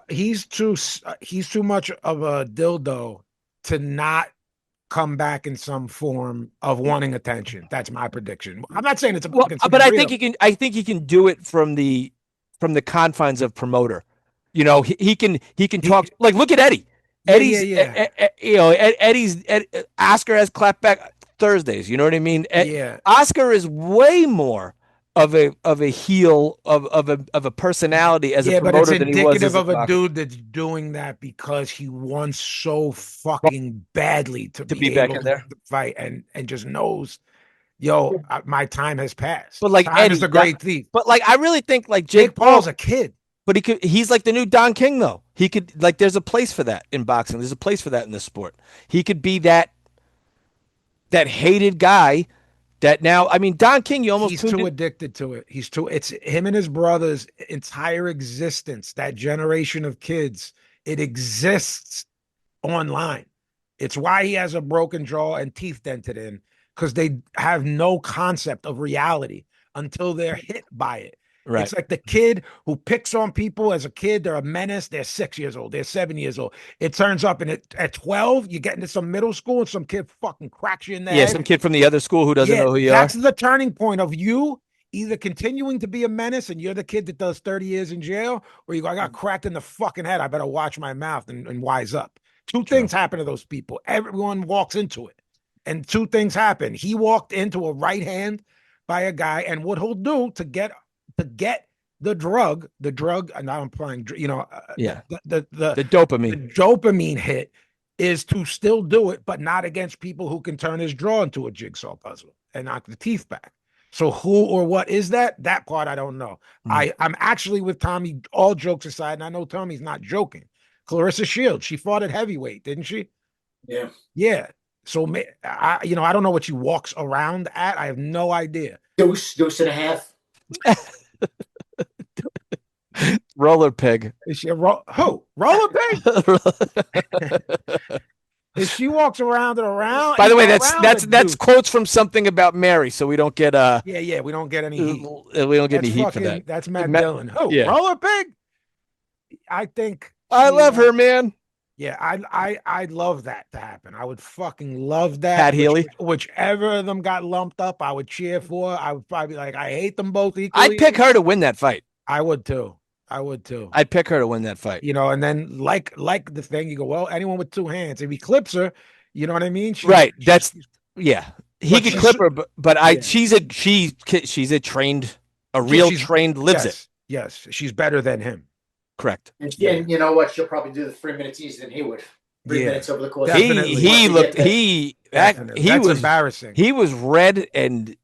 He's too much of a dildo to not come back in some form of wanting attention. That's my prediction. I'm not saying it's a but I think he can do it from the confines of promoter. You know, he can talk. Like, look at Eddie. Eddie's Oscar has clapback Thursdays. You know what I mean? Oscar is way more of a heel of a personality as a promoter than he was. But it's indicative of a dude that's doing that because he wants so fucking badly to be back able in there to fight and just knows, my time has passed. But like time Eddie, is the great thief. But like I really think like Jake Paul's a kid. But he's like the new Don King though. He could like there's a place for that in boxing. There's a place for that in this sport. He could be that hated guy. That now, I mean, Don King, he's too addicted to it. It's him and his brother's entire existence. That generation of kids, it exists online. It's why he has a broken jaw and teeth dented in, because they have no concept of reality until they're hit by it. Right. It's like the kid who picks on people as a kid. They're a menace. They're 6 years old. They're 7 years old. It turns up and at 12, you get into some middle school and some kid fucking cracks you in the Yeah, head. some kid from the other school who doesn't know who you that's are. the turning point of you either continuing to be a menace and you're the kid that does 30 years in jail, or you go, I got cracked in the fucking head. I better watch my mouth and wise up. Two things happen to those people. Everyone walks into it. And two things happen. He walked into a right hand by a guy, and what he'll do to get the drug, and now I'm playing, the dopamine. The dopamine hit is to still do it, but not against people who can turn his jaw into a jigsaw puzzle and knock the teeth back. So who or what is that? That part I don't know. I'm actually with Tommy, all jokes aside, and I know Tommy's not joking. Clarissa Shields, she fought at heavyweight, didn't she? Yeah. Yeah. So I don't know what she walks around at. I have no idea. Dose and a half. Roller pig. Is she roller pig? If she walks around and around. By the way, that's quotes from something about Mary, so we don't get we don't get any heat. We don't get any heat for that. That's Matt Dillon. Who? Yeah. Roller pig? I think I love her, man. Yeah, I'd love that to happen. I would fucking love that. Pat Healy. Whichever of them got lumped up, I would cheer for. I would probably be like, I hate them both equally. I'd pick her to win that fight. I would too. I'd pick her to win that fight. And then like the thing, you go, well, anyone with two hands. If he clips her, you know what I mean? Right. He could clip her, but she's a trained, trained lives it. Yes, she's better than him. Correct. And you know what? She'll probably do the 3 minutes easier than he would. 3 minutes over the course. That's embarrassing. He was red and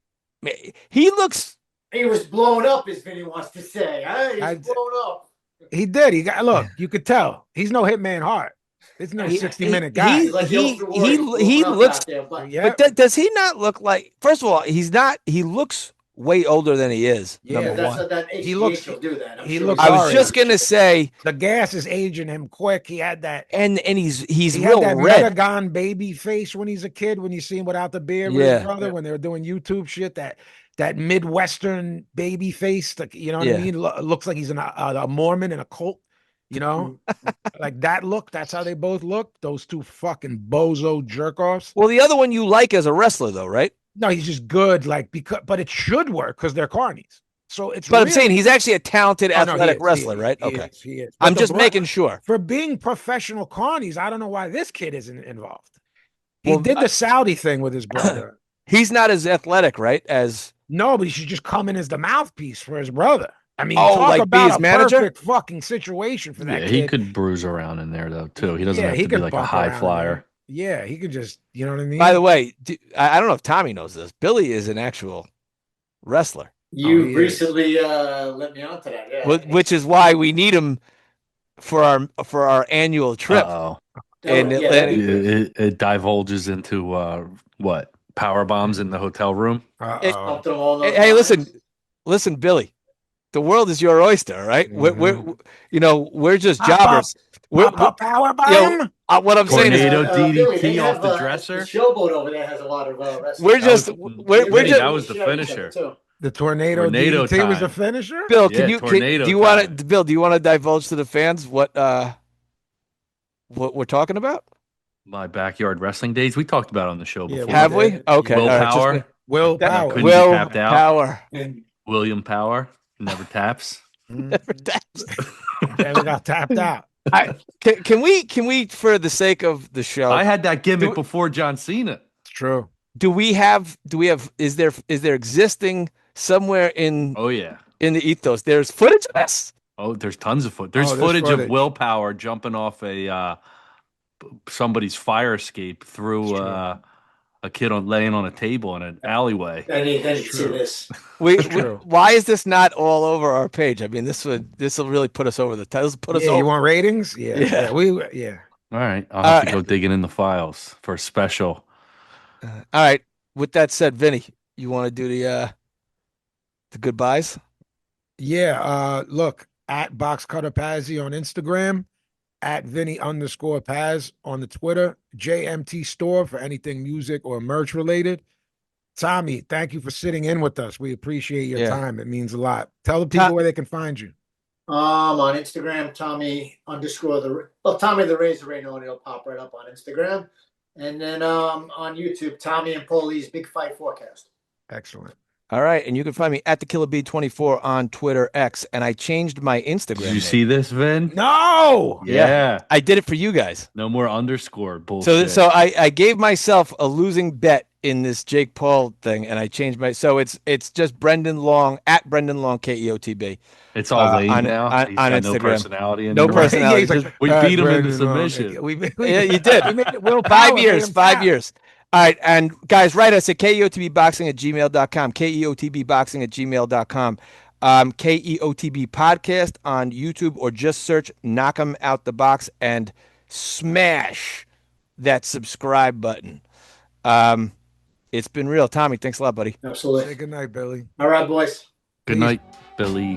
he looks. He was blown up, as Vinny wants to say. He's blown up. He did. Look, you could tell. He's no Hitman Hart. It's no 60-minute guy. He looks. But does he not look like? First of all, he's not. He looks way older than he is. Yeah, number one. He looks. Will do that. I was just gonna say the gas is aging him quick. He had that, and he's he real had that red. Megagon baby face when he's a kid. When you see him without the beard, with his brother, when they were doing YouTube shit, that Midwestern baby face, you know what I mean? Looks like he's a Mormon in a cult, like that look. That's how they both look. Those two fucking bozo jerk offs. Well, the other one you like as a wrestler, though, right? No, he's just good. But it should work because they're carnies. So it's. But I'm saying he's actually a talented, athletic wrestler, right? Okay, he is. I'm just making sure. For being professional carnies, I don't know why this kid isn't involved. He did the Saudi thing with his brother. He's not as athletic, right? No, but he should just come in as the mouthpiece for his brother. I mean, talk about his manager? Perfect fucking situation for that kid. He could bruise around in there, though, too. He doesn't have to be like a high flyer. Yeah, he could just, you know what I mean? By the way, I don't know if Tommy knows this. Billy is an actual wrestler. You recently let me on to that, yeah. Which is why we need him for our annual trip. And it divulges into what? Power bombs in the hotel room. Hey, listen, Billy. The world is your oyster, right? Mm-hmm. We're just jobbers. We're power bomb. What I'm saying is, DDT off the dresser. The showboat over there has a lot of wrestling. That was the finisher. The tornado DDT was the finisher. Bill, do you want to divulge to the fans what we're talking about? My backyard wrestling days. We talked about it on the show before. Have we? Okay. Willpower. Willpower. William Power never taps. Never taps. Never got tapped out. Can we, for the sake of the show? I had that gimmick before John Cena. It's true. Do we have? Is there existing somewhere in? Oh yeah. In the ethos, there's footage of this. Oh, there's tons of footage. There's footage of Willpower jumping off somebody's fire escape through a kid laying on a table in an alleyway. I need to see this. Why is this not all over our page? I mean, this will really put us over the top. You want ratings? Yeah. All right, I'll have to go digging in the files for a special. All right. With that said, Vinny, you want to do the goodbyes? Yeah. Look, at Box Cutter Pazzi on Instagram. At Vinny_Paz on the Twitter, JMT Store for anything music or merch related. Tommy, thank you for sitting in with us. We appreciate your Yeah. time. It means a lot. Tell the people where they can find you. On Instagram, Tommy the Razor Rainone, it'll pop right up on Instagram. And then on YouTube, Tommy and Paulie's Big Fight Forecast. Excellent. All right, and you can find me at the Killer Bee 24 on Twitter X, and I changed my Instagram. Did you name. see this, Vin? No. Yeah. I did it for you guys. No more underscore bullshit. So I gave myself a losing bet in this Jake Paul thing, and I changed my. So it's just Brendan Long at Brendan Long KEOTB. It's all lame on- now. on- He's on got no Instagram. personality No anymore. personality. he's like, Just- We beat him into Brandon, submission. Yeah, you did. We made it Will 5 Power, years. made him 5 tap. years. All right, and guys, write us at keotbboxing@gmail.com, keotbboxing@gmail.com, KEOTB podcast on YouTube, or just search "Knock 'em out the box" and smash that subscribe button. It's been real, Tommy. Thanks a lot, buddy. Absolutely. Say good night, Billy. All right, boys. Good night, Billy.